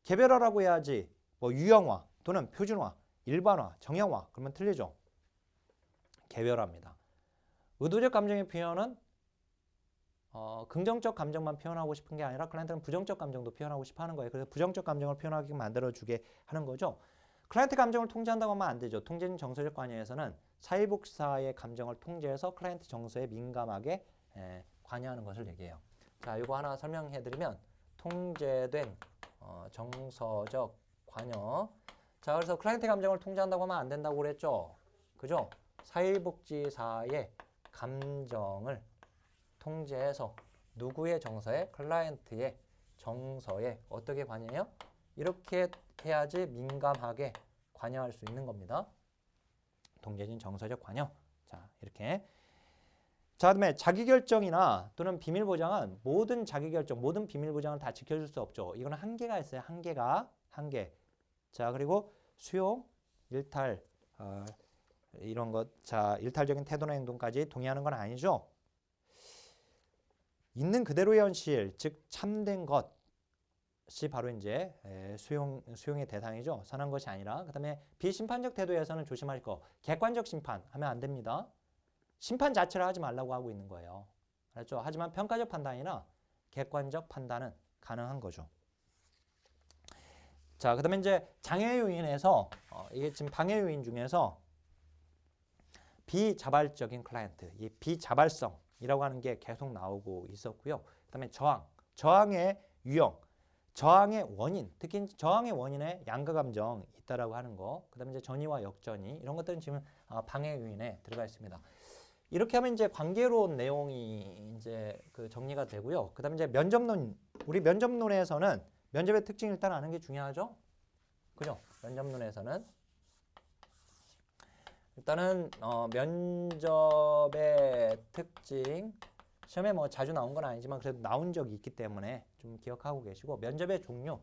개별화라고 해야지 뭐 유형화 또는 표준화, 일반화, 정형화 그러면 틀리죠. 개별화입니다. 의도적 감정의 표현은 긍정적 감정만 표현하고 싶은 게 아니라 클라이언트는 부정적 감정도 표현하고 싶어 하는 거예요. 그래서 부정적 감정을 표현하게 만들어주게 하는 거죠. 클라이언트 감정을 통제한다고 하면 안 되죠. 통제는 정서적 관여에서는 사회복지사의 감정을 통제해서 클라이언트 정서에 민감하게 관여하는 것을 얘기해요. 자, 이거 하나 설명해드리면 통제된 정서적 관여. 자, 그래서 클라이언트 감정을 통제한다고 하면 안 된다고 그랬죠. 그죠? 사회복지사의 감정을 통제해서 누구의 정서에? 클라이언트의 정서에 어떻게 관여해요? 이렇게 해야지 민감하게 관여할 수 있는 겁니다. 통제진 정서적 관여. 자, 이렇게. 자, 그다음에 자기결정이나 또는 비밀보장은 모든 자기결정, 모든 비밀보장을 다 지켜줄 수 없죠. 이거는 한계가 있어요. 한계. 자, 그리고 수용, 일탈, 이런 것. 자, 일탈적인 태도나 행동까지 동의하는 건 아니죠. 있는 그대로의 현실, 즉 참된 것이 바로 이제 수용의 대상이죠. 선한 것이 아니라. 그다음에 비심판적 태도에서는 조심할 거. 객관적 심판하면 안 됩니다. 심판 자체를 하지 말라고 하고 있는 거예요. 알았죠? 하지만 평가적 판단이나 객관적 판단은 가능한 거죠. 자, 그다음에 이제 장애 요인에서 이게 지금 방해 요인 중에서 비자발적인 클라이언트, 이 비자발성이라고 하는 게 계속 나오고 있었고요. 그다음에 저항의 유형, 저항의 원인, 특히 저항의 원인에 양가 감정 있다라고 하는 거. 그다음에 이제 전이와 역전이 이런 것들은 지금 방해 요인에 들어가 있습니다. 이렇게 하면 이제 관계론 내용이 이제 그 정리가 되고요. 그다음에 이제 면접론, 우리 면접론에서는 면접의 특징 일단 아는 게 중요하죠. 그죠? 면접론에서는 일단은 면접의 특징, 시험에 뭐 자주 나온 건 아니지만 그래도 나온 적이 있기 때문에 좀 기억하고 계시고, 면접의 종류.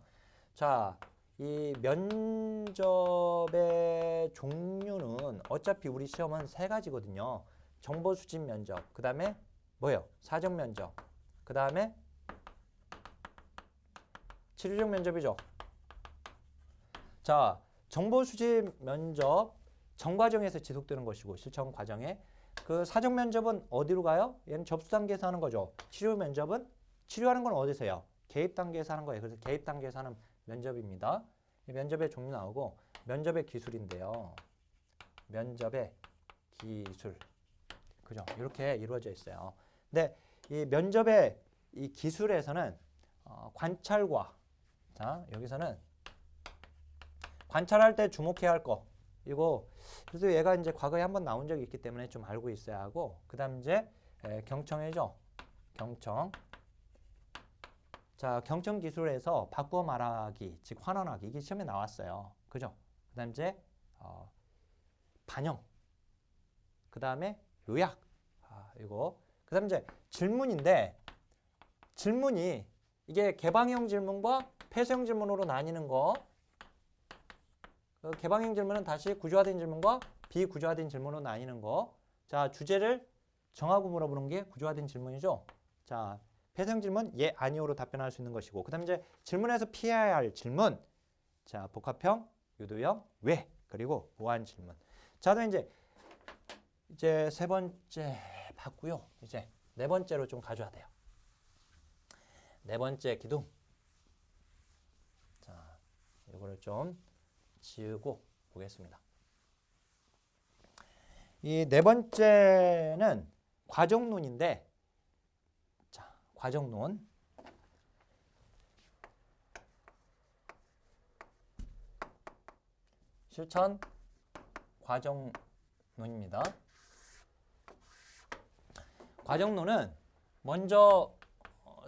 자, 이 면접의 종류는 어차피 우리 시험은 3가지거든요. 정보 수집 면접, 그 다음에 뭐예요? 사적 면접, 그 다음에 치료적 면접이죠. 자, 정보 수집 면접 정과정에서 지속되는 것이고 실천 과정에, 그 사적 면접은 어디로 가요? 얘는 접수 단계에서 하는 거죠. 치료 면접은 치료하는 건 어디서 해요? 개입 단계에서 하는 거예요. 그래서 개입 단계에서 하는 면접입니다. 면접의 종류 나오고, 면접의 기술인데요. 면접의 기술. 그죠? 이렇게 이루어져 있어요. 근데 이 면접의 이 기술에서는 관찰과, 자, 여기서는 관찰할 때 주목해야 할 거. 이거 그래서 얘가 이제 과거에 한번 나온 적이 있기 때문에 좀 알고 있어야 하고, 그다음 이제 경청이죠. 경청. 자, 경청 기술에서 바꾸어 말하기, 즉 환원하기 이게 시험에 나왔어요. 그죠? 그다음 이제 반영. 그다음에 요약. 이거. 그다음 이제 질문인데 질문이 이게 개방형 질문과 폐쇄형 질문으로 나뉘는 거. 개방형 질문은 다시 구조화된 질문과 비구조화된 질문으로 나뉘는 거. 자, 주제를 정하고 물어보는 게 구조화된 질문이죠. 자, 폐쇄형 질문 예, 아니오로 답변할 수 있는 것이고, 그다음에 이제 질문에서 피해야 할 질문. 자, 복합형, 유도형, 왜, 그리고 보완 질문. 자, 그다음에 이제 세 번째 봤고요. 이제 네 번째로 좀 가져야 돼요. 네 번째 기둥. 자, 이거를 좀 지우고 보겠습니다. 이 네 번째는 과정론인데, 자, 과정론. 실천 과정론입니다. 과정론은 먼저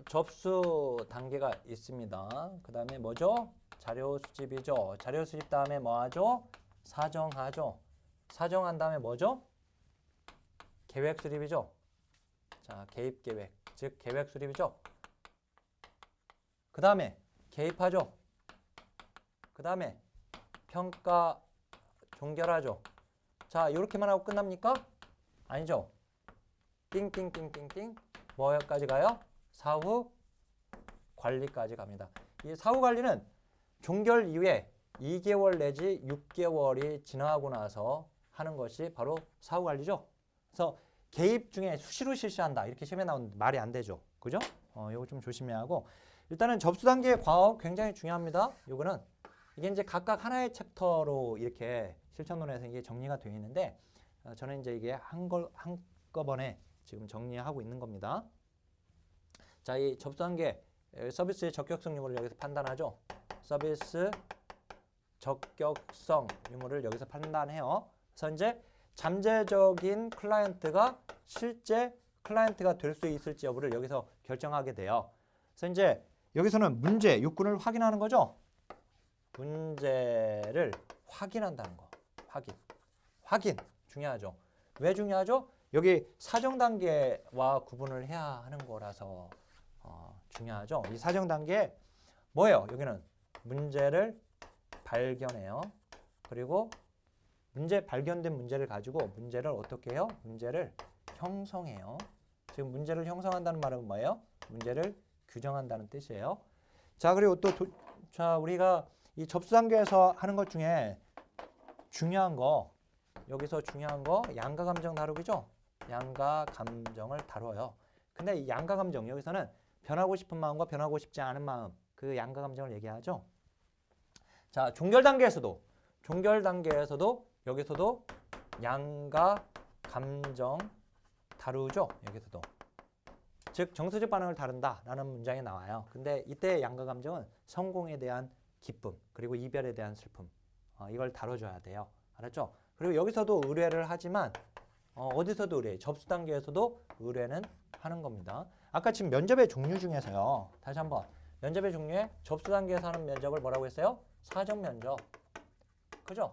접수 단계가 있습니다. 그 다음에 뭐죠? 자료 수집이죠. 자료 수집 다음에 뭐 하죠? 사정하죠. 사정한 다음에 뭐죠? 계획 수립이죠. 자, 개입 계획, 즉 계획 수립이죠. 그 다음에 개입하죠. 그 다음에 평가 종결하죠. 자, 이렇게만 하고 끝납니까? 아니죠. 띵띵띵띵띵 뭐까지 가요? 사후 관리까지 갑니다. 이 사후 관리는 종결 이후에 2개월 내지 6개월이 지나고 나서 하는 것이 바로 사후 관리죠. 그래서 개입 중에 수시로 실시한다. 이렇게 시험에 나오는데 말이 안 되죠. 그죠? 이거 좀 조심해야 하고. 일단은 접수 단계 과업 굉장히 중요합니다. 요거는 이게 이제 각각 하나의 챕터로 이렇게 실천론에서 이게 정리가 되어 있는데 저는 이제 이게 한꺼번에 지금 정리하고 있는 겁니다. 자, 이 접수 단계 서비스의 적격성 유무를 여기서 판단하죠. 서비스 적격성 유무를 여기서 판단해요. 그래서 이제 잠재적인 클라이언트가 실제 클라이언트가 될 수 있을지 여부를 여기서 결정하게 돼요. 그래서 이제 여기서는 문제 요건을 확인하는 거죠. 문제를 확인한다는 거. 확인 중요하죠. 왜 중요하죠? 여기 사정 단계와 구분을 해야 하는 거라서 중요하죠. 이 사정 단계 뭐예요? 여기는 문제를 발견해요. 그리고 발견된 문제를 가지고 문제를 어떻게 해요? 문제를 형성해요. 지금 문제를 형성한다는 말은 뭐예요? 문제를 규정한다는 뜻이에요. 자, 그리고 또 자, 우리가 이 접수 단계에서 하는 것 중에 중요한 거, 여기서 중요한 거 양가 감정 다루기죠. 양가 감정을 다뤄요. 근데 이 양가 감정 여기서는 변하고 싶은 마음과 변하고 싶지 않은 마음, 그 양가 감정을 얘기하죠. 자, 종결 단계에서도 여기서도 양가 감정 다루죠. 여기서도. 즉 정서적 반응을 다룬다라는 문장이 나와요. 근데 이때 양가 감정은 성공에 대한 기쁨 그리고 이별에 대한 슬픔 이걸 다뤄줘야 돼요. 알았죠? 그리고 여기서도 의뢰를 하지만 어디서도 의뢰, 접수 단계에서도 의뢰는 하는 겁니다. 아까 지금 면접의 종류 중에서요. 다시 한번 면접의 종류에 접수 단계에서 하는 면접을 뭐라고 했어요? 사정 면접. 그죠?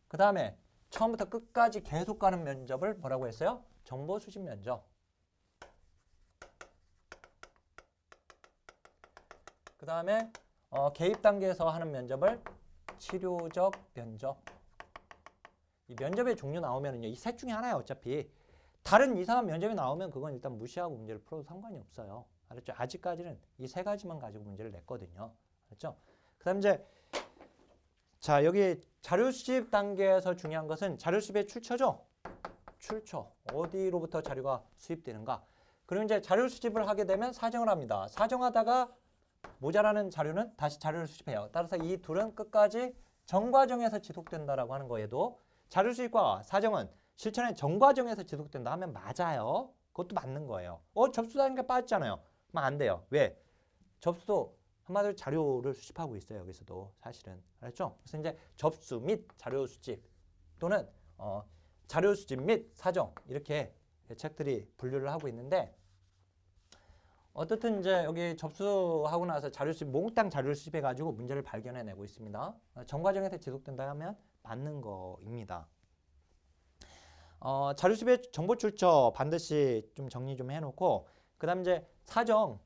그 다음에 처음부터 끝까지 계속 가는 면접을 뭐라고 했어요? 정보 수집 면접. 그 다음에 개입 단계에서 하는 면접을 치료적 면접. 이 면접의 종류 나오면은요, 이 셋 중에 하나예요. 어차피 다른 이상한 면접이 나오면 그건 일단 무시하고 문제를 풀어도 상관이 없어요. 알았죠? 아직까지는 이 세 가지만 가지고 문제를 냈거든요. 알았죠? 그다음 이제 자, 여기 자료 수집 단계에서 중요한 것은 자료 수집의 출처죠. 출처. 어디로부터 자료가 수입되는가. 그리고 이제 자료 수집을 하게 되면 사정을 합니다. 사정하다가 모자라는 자료는 다시 자료를 수집해요. 따라서 이 둘은 끝까지 정과정에서 지속된다라고 하는 거에도 자료 수집과 사정은 실천의 정과정에서 지속된다 하면 맞아요. 그것도 맞는 거예요. 접수 단계 빠졌잖아요. 그럼 안 돼요. 왜? 접수도 한마디로 자료를 수집하고 있어요. 여기서도 사실은. 알았죠? 그래서 이제 접수 및 자료 수집 또는 자료 수집 및 사정 이렇게 책들이 분류를 하고 있는데 어떻든 이제 여기 접수하고 나서 자료 수집, 몽땅 자료를 수집해 가지고 문제를 발견해내고 있습니다. 전 과정에서 지속된다 하면 맞는 거입니다. 자료 수집의 정보 출처 반드시 좀 정리 좀 해놓고, 그다음 이제 사정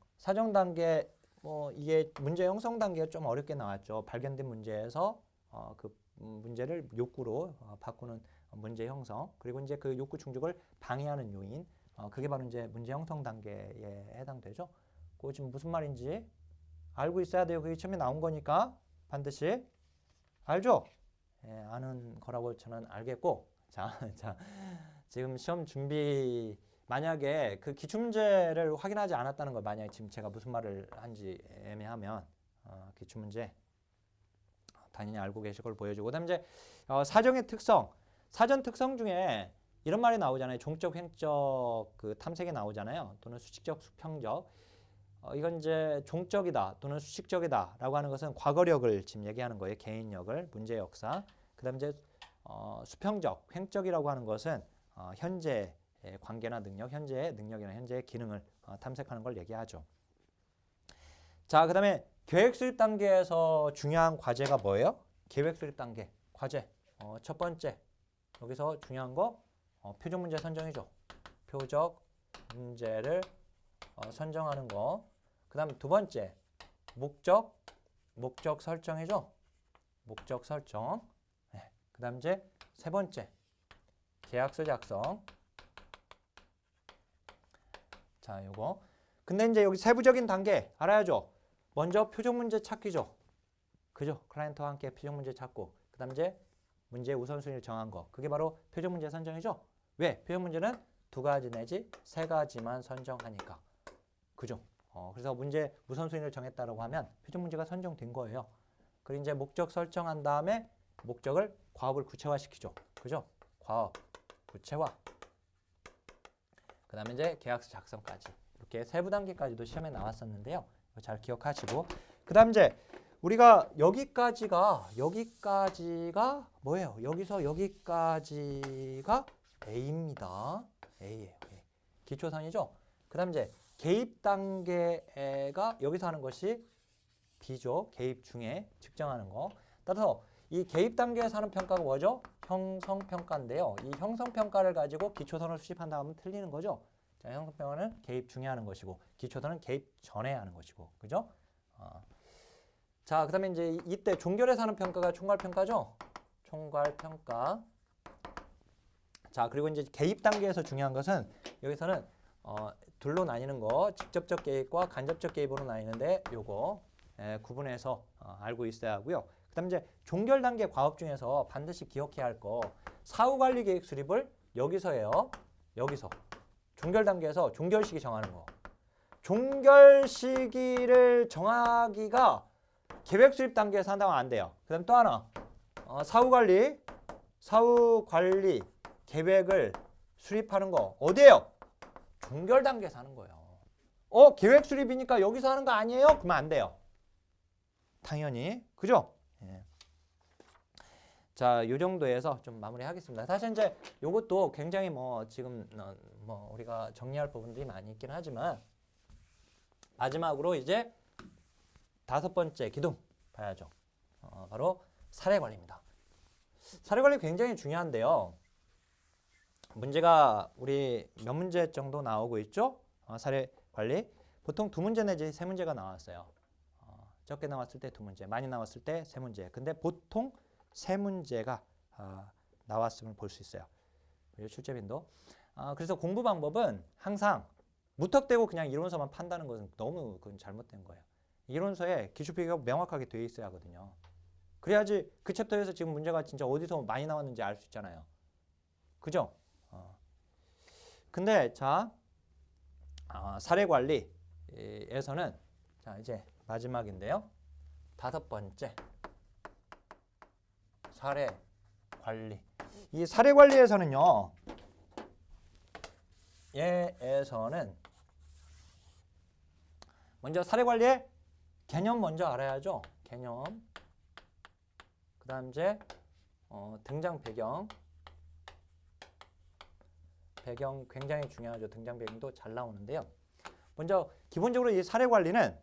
단계, 뭐 이게 문제 형성 단계가 좀 어렵게 나왔죠. 발견된 문제에서 그 문제를 욕구로 바꾸는 문제 형성, 그리고 이제 그 욕구 충족을 방해하는 요인, 그게 바로 이제 문제 형성 단계에 해당되죠. 그거 지금 무슨 말인지 알고 있어야 돼요. 그게 처음에 나온 거니까 반드시 알죠? 예, 아는 거라고 저는 알겠고, 자, 지금 시험 준비, 만약에 그 기출문제를 확인하지 않았다는 걸 만약에 지금 제가 무슨 말을 한지 애매하면 기출문제 당연히 알고 계실 걸 보여주고, 그다음에 이제 사정의 특성, 사전 특성 중에 이런 말이 나오잖아요. 종적, 횡적 그 탐색에 나오잖아요. 또는 수식적, 수평적. 이건 이제 종적이다 또는 수식적이다라고 하는 것은 과거력을 지금 얘기하는 거예요. 개인력을, 문제 역사. 그다음에 이제 수평적, 횡적이라고 하는 것은 현재 관계나 능력, 현재의 능력이나 현재의 기능을 탐색하는 걸 얘기하죠. 자, 그다음에 계획 수립 단계에서 중요한 과제가 뭐예요? 계획 수립 단계 과제. 첫 번째 여기서 중요한 거 표적 문제 선정이죠. 표적 문제를 선정하는 거. 그다음 두 번째 목적 설정이죠. 목적 설정. 네. 그다음 이제 세 번째 계약서 작성. 자, 요거. 근데 이제 여기 세부적인 단계 알아야죠. 먼저 표적 문제 찾기죠. 그죠? 클라이언트와 함께 표적 문제 찾고, 그다음 이제 문제의 우선순위를 정한 거. 그게 바로 표적 문제 선정이죠. 왜? 표적 문제는 두 가지 내지 세 가지만 선정하니까. 그죠? 그래서 문제 우선순위를 정했다라고 하면 표적 문제가 선정된 거예요. 그리고 이제 목적 설정한 다음에 목적을 과업을 구체화시키죠. 그죠? 과업, 구체화. 그 다음에 이제 계약서 작성까지. 이렇게 세부 단계까지도 시험에 나왔었는데요. 잘 기억하시고. 그 다음 이제 우리가 여기까지가 뭐예요? 여기서 여기까지가 A입니다. A예요. A. 기초선이죠. 그 다음 이제 개입 단계가 여기서 하는 것이 B죠. 개입 중에 측정하는 거. 따라서 이 개입 단계에서 하는 평가가 뭐죠? 형성평가인데요. 이 형성평가를 가지고 기초선을 수집한 다음은 틀리는 거죠. 자, 형성평가는 개입 중에 하는 것이고, 기초선은 개입 전에 하는 것이고, 그죠? 자, 그 다음에 이제 이때 종결에서 하는 평가가 총괄평가죠? 총괄평가. 자, 그리고 이제 개입 단계에서 중요한 것은 여기서는 둘로 나뉘는 거, 직접적 개입과 간접적 개입으로 나뉘는데 요거 구분해서 알고 있어야 하고요. 그 다음에 이제 종결 단계 과업 중에서 반드시 기억해야 할 거, 사후관리 계획 수립을 여기서 해요. 여기서. 종결 단계에서 종결 시기 정하는 거. 종결 시기를 정하기가 계획 수립 단계에서 한다면 안 돼요. 그 다음 또 하나, 사후관리 계획을 수립하는 거 어디에요? 종결 단계에서 하는 거예요. 계획 수립이니까 여기서 하는 거 아니에요? 그러면 안 돼요. 당연히. 그죠? 예. 자, 요 정도에서 좀 마무리하겠습니다. 사실 이제 요것도 굉장히 지금 우리가 정리할 부분들이 많이 있긴 하지만, 마지막으로 이제 5번째 기둥 봐야죠. 바로 사례 관리입니다. 사례 관리 굉장히 중요한데요. 문제가 우리 몇 문제 정도 나오고 있죠? 사례 관리. 보통 2문제 내지 3문제가 나왔어요. 적게 나왔을 때 2문제, 많이 나왔을 때 3문제. 근데 보통 3문제가 나왔음을 볼 수 있어요. 출제 빈도. 그래서 공부 방법은 항상 무턱대고 그냥 이론서만 판다는 것은 너무 그건 잘못된 거예요. 이론서에 기출표기가 명확하게 되어 있어야 하거든요. 그래야지 그 챕터에서 지금 문제가 진짜 어디서 많이 나왔는지 알 수 있잖아요. 그죠? 근데 자, 사례 관리에서는 자, 이제 마지막인데요. 5번째 사례 관리. 이 사례 관리에서는요. 얘에서는 먼저 사례 관리의 개념 먼저 알아야죠. 개념. 그다음 이제 등장 배경 굉장히 중요하죠. 등장 배경도 잘 나오는데요. 먼저 기본적으로 이 사례 관리는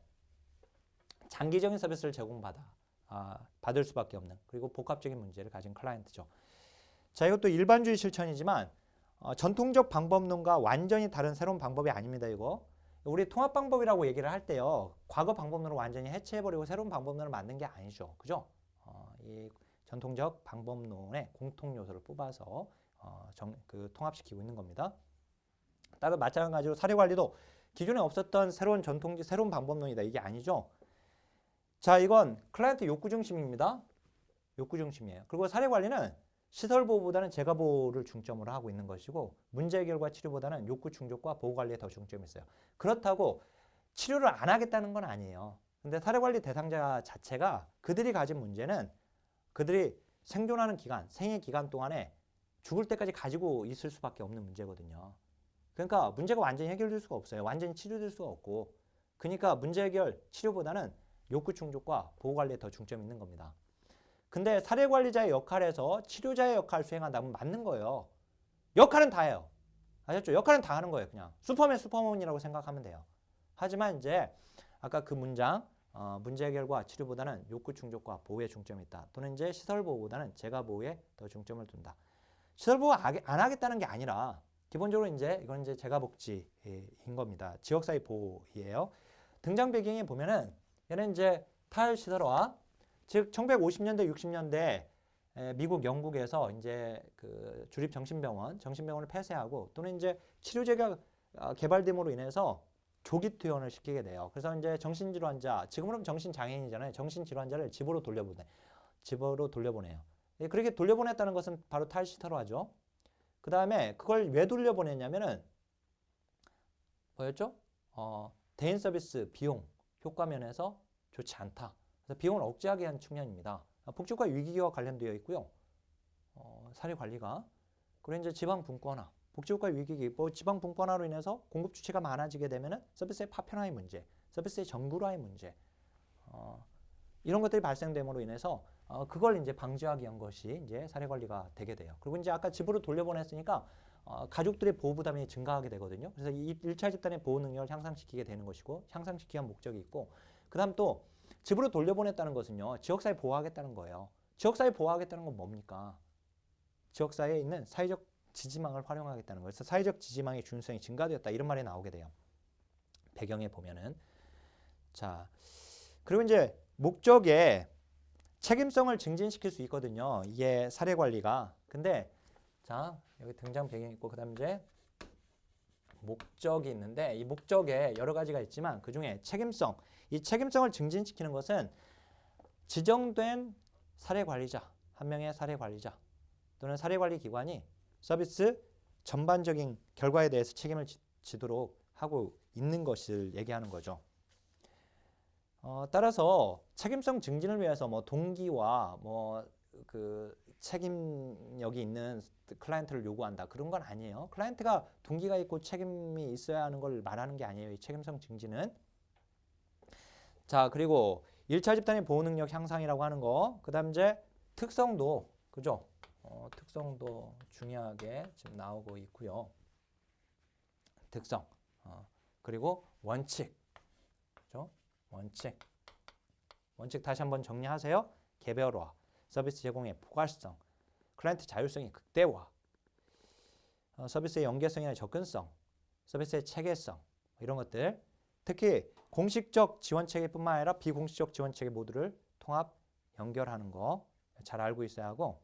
장기적인 서비스를 받을 수밖에 없는 그리고 복합적인 문제를 가진 클라이언트죠. 자, 이것도 일반주의 실천이지만 전통적 방법론과 완전히 다른 새로운 방법이 아닙니다. 이거 우리 통합 방법이라고 얘기를 할 때요, 과거 방법론을 완전히 해체해버리고 새로운 방법론을 만든 게 아니죠. 그죠? 이 전통적 방법론의 공통 요소를 뽑아서 통합시키고 있는 겁니다. 따라 마찬가지로 사례 관리도 기존에 없었던 새로운 방법론이다, 이게 아니죠. 자, 이건 클라이언트 욕구 중심입니다. 욕구 중심이에요. 그리고 사례 관리는 시설 보호보다는 재가 보호를 중점으로 하고 있는 것이고, 문제 해결과 치료보다는 욕구 충족과 보호 관리에 더 중점이 있어요. 그렇다고 치료를 안 하겠다는 건 아니에요. 근데 사례 관리 대상자 자체가 그들이 가진 문제는 그들이 생존하는 기간, 생애 기간 동안에 죽을 때까지 가지고 있을 수밖에 없는 문제거든요. 그러니까 문제가 완전히 해결될 수가 없어요. 완전히 치료될 수가 없고. 그러니까 문제 해결, 치료보다는 욕구 충족과 보호 관리에 더 중점이 있는 겁니다. 근데 사례 관리자의 역할에서 치료자의 역할을 수행한다면 맞는 거예요. 역할은 다 해요. 아셨죠? 역할은 다 하는 거예요. 그냥 슈퍼맨, 슈퍼우먼이라고 생각하면 돼요. 하지만 이제 아까 그 문장, 문제 해결과 치료보다는 욕구 충족과 보호에 중점이 있다. 또는 이제 시설 보호보다는 재가 보호에 더 중점을 둔다. 시설 보호 안 하겠다는 게 아니라 기본적으로 이건 이제 재가 복지인 겁니다. 지역사회 보호이에요. 등장 배경에 보면은 얘는 이제 탈시설화, 즉 1950년대, 60년대 미국, 영국에서 이제 그 주립 정신병원을 폐쇄하고 또는 이제 치료제가 개발됨으로 인해서 조기 퇴원을 시키게 돼요. 그래서 이제 정신질환자, 지금으로는 정신장애인이잖아요. 정신질환자를 집으로 돌려보내요. 그렇게 돌려보냈다는 것은 바로 탈시설화죠. 그 다음에 그걸 왜 돌려보냈냐면은 뭐였죠? 대인 서비스 비용 효과 면에서 좋지 않다. 그래서 비용을 억제하기 위한 측면입니다. 복지국가 위기와 관련되어 있고요. 사례 관리가. 그리고 이제 지방 분권화, 복지국가 위기기, 지방 분권화로 인해서 공급 주체가 많아지게 되면은 서비스의 파편화의 문제, 서비스의 정부화의 문제, 이런 것들이 발생됨으로 인해서 그걸 이제 방지하기 위한 것이 이제 사례 관리가 되게 돼요. 그리고 이제 아까 집으로 돌려보냈으니까 가족들의 보호 부담이 증가하게 되거든요. 그래서 이 1차 집단의 보호 능력을 향상시키게 되는 것이고, 향상시키기 위한 목적이 있고, 그 다음 또 집으로 돌려보냈다는 것은요, 지역사회 보호하겠다는 거예요. 지역사회 보호하겠다는 건 뭡니까? 지역사회에 있는 사회적 지지망을 활용하겠다는 거예요. 그래서 사회적 지지망의 중요성이 증가되었다, 이런 말이 나오게 돼요. 배경에 보면은. 자, 그리고 이제 목적에 책임성을 증진시킬 수 있거든요. 이게 사례 관리가. 근데 자, 여기 등장 배경이 있고, 그 다음 이제 목적이 있는데, 이 목적에 여러 가지가 있지만 그 중에 책임성, 이 책임성을 증진시키는 것은 지정된 사례 관리자, 한 명의 사례 관리자 또는 사례 관리 기관이 서비스 전반적인 결과에 대해서 책임을 지도록 하고 있는 것을 얘기하는 거죠. 따라서 책임성 증진을 위해서 뭐 동기와 그 책임력이 있는 클라이언트를 요구한다, 그런 건 아니에요. 클라이언트가 동기가 있고 책임이 있어야 하는 걸 말하는 게 아니에요. 이 책임성 증진은. 자, 그리고 1차 집단의 보호 능력 향상이라고 하는 거, 그 다음 이제 특성도, 그죠? 특성도 중요하게 지금 나오고 있고요. 특성, 그리고 원칙, 그죠? 원칙 다시 한번 정리하세요. 개별화, 서비스 제공의 포괄성, 클라이언트 자율성의 극대화, 서비스의 연계성이나 접근성, 서비스의 체계성, 이런 것들. 특히 공식적 지원 체계뿐만 아니라 비공식적 지원 체계 모두를 통합 연결하는 거 잘 알고 있어야 하고,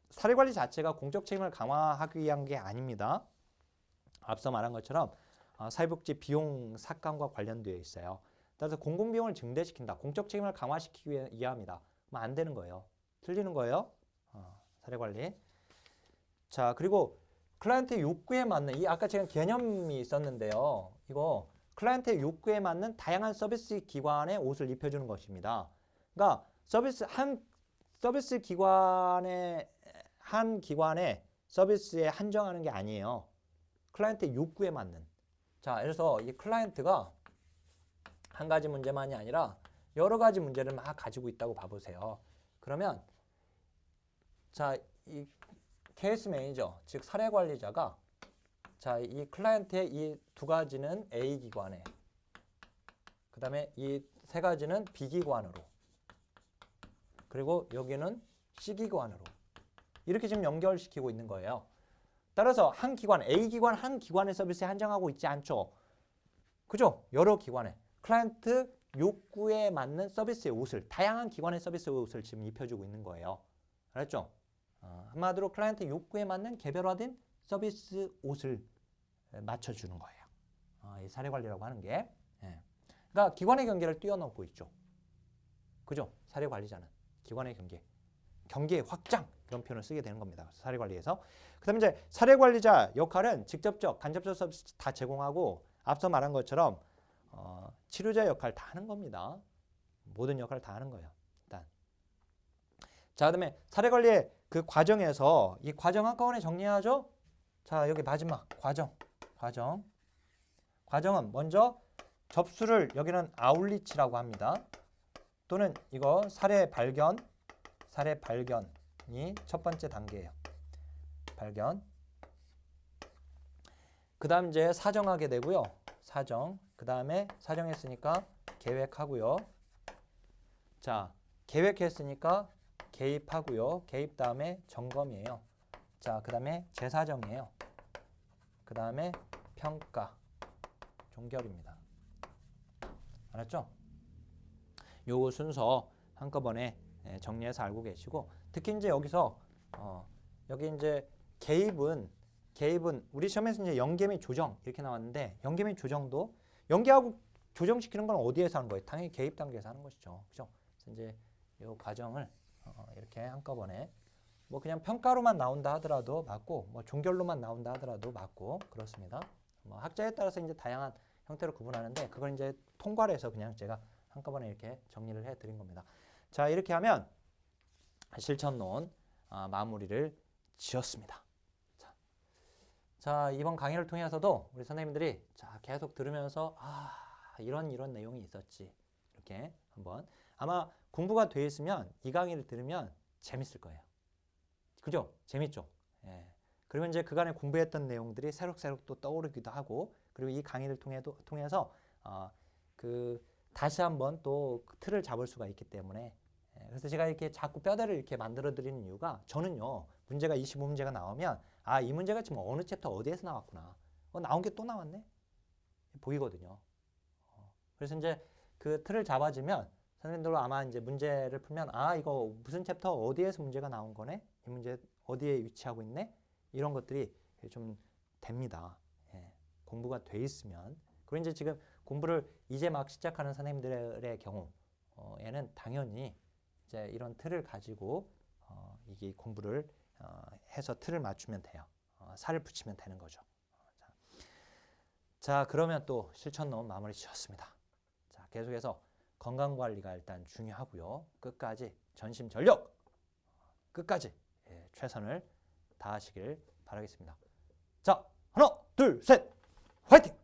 사례 관리 자체가 공적 책임을 강화하기 위한 게 아닙니다. 앞서 말한 것처럼 사회복지 비용 삭감과 관련되어 있어요. 따라서 공공비용을 증대시킨다, 공적 책임을 강화시키기 위함이다. 그럼 안 되는 거예요. 틀리는 거예요. 사례 관리. 자, 그리고 클라이언트의 욕구에 맞는, 이 아까 제가 개념이 있었는데요. 이거 클라이언트의 욕구에 맞는 다양한 서비스 기관에 옷을 입혀주는 것입니다. 그러니까 서비스 기관의 한 기관의 서비스에 한정하는 게 아니에요. 클라이언트의 욕구에 맞는. 자, 그래서 이 클라이언트가 한 가지 문제만이 아니라 여러 가지 문제를 막 가지고 있다고 봐보세요. 그러면 자, 이 케이스 매니저, 즉 사례 관리자가 자, 이 클라이언트의 이 두 가지는 A 기관에, 그 다음에 이 세 가지는 B 기관으로, 그리고 여기는 C 기관으로 이렇게 지금 연결시키고 있는 거예요. 따라서 한 기관, A 기관 한 기관의 서비스에 한정하고 있지 않죠. 그죠? 여러 기관에 클라이언트 욕구에 맞는 서비스의 옷을, 다양한 기관의 서비스의 옷을 지금 입혀주고 있는 거예요. 알았죠? 한마디로 클라이언트 욕구에 맞는 개별화된 서비스 옷을 맞춰주는 거예요. 이 사례관리라고 하는 게. 예. 그러니까 기관의 경계를 뛰어넘고 있죠. 그죠? 사례관리자는 기관의 경계 확장, 이런 표현을 쓰게 되는 겁니다. 사례관리에서. 그 다음에 이제 사례관리자 역할은 직접적, 간접적 서비스 다 제공하고, 앞서 말한 것처럼 치료자 역할 다 하는 겁니다. 모든 역할을 다 하는 거예요. 일단. 자, 그다음에 사례관리의 그 과정에서 이 과정 한꺼번에 정리하죠. 자, 여기 마지막 과정은 먼저 접수를, 여기는 아웃리치라고 합니다. 또는 이거 사례 발견이 첫 번째 단계예요. 발견. 그 다음 이제 사정하게 되고요. 사정. 그 다음에 사정했으니까 계획하고요. 자, 계획했으니까 개입하고요. 개입 다음에 점검이에요. 자, 그 다음에 재사정이에요. 그 다음에 평가, 종결입니다. 알았죠? 요 순서 한꺼번에 정리해서 알고 계시고, 특히 이제 여기서 여기 이제 개입은 우리 시험에서 이제 연계 및 조정 이렇게 나왔는데, 연계 및 조정도 연계하고 조정시키는 건 어디에서 하는 거예요? 당연히 개입 단계에서 하는 것이죠. 그죠? 그래서 이제 요 과정을 이렇게 한꺼번에, 뭐 그냥 평가로만 나온다 하더라도 맞고, 뭐 종결로만 나온다 하더라도 맞고, 그렇습니다. 뭐 학자에 따라서 이제 다양한 형태로 구분하는데, 그걸 이제 통과를 해서 그냥 제가 한꺼번에 이렇게 정리를 해 드린 겁니다. 자, 이렇게 하면 실천론 마무리를 지었습니다. 자, 이번 강의를 통해서도 우리 선생님들이 자, 계속 들으면서 이런 내용이 있었지, 이렇게 한번, 아마 공부가 돼 있으면 이 강의를 들으면 재밌을 거예요. 그죠? 재밌죠? 예. 그리고 이제 그간에 공부했던 내용들이 새록새록 또 떠오르기도 하고, 그리고 이 강의를 통해서 다시 한번 또 틀을 잡을 수가 있기 때문에, 그래서 제가 이렇게 자꾸 뼈대를 이렇게 만들어 드리는 이유가, 저는요, 문제가 25문제가 나오면 이 문제가 지금 어느 챕터 어디에서 나왔구나, 나온 게 또 나왔네, 보이거든요. 그래서 이제 그 틀을 잡아주면 선생님들도 아마 이제 문제를 풀면 이거 무슨 챕터 어디에서 문제가 나온 거네, 이 문제 어디에 위치하고 있네, 이런 것들이 좀 됩니다. 예, 공부가 돼 있으면. 그리고 이제 지금 공부를 이제 막 시작하는 선생님들의 경우에는 당연히 이제 이런 틀을 가지고 이게 공부를 해서 틀을 맞추면 돼요. 살을 붙이면 되는 거죠. 자, 그러면 또 실천론 마무리 지었습니다. 자, 계속해서 건강관리가 일단 중요하고요. 끝까지 전심전력, 끝까지 최선을 다하시길 바라겠습니다. 자, 하나, 둘, 셋, 화이팅!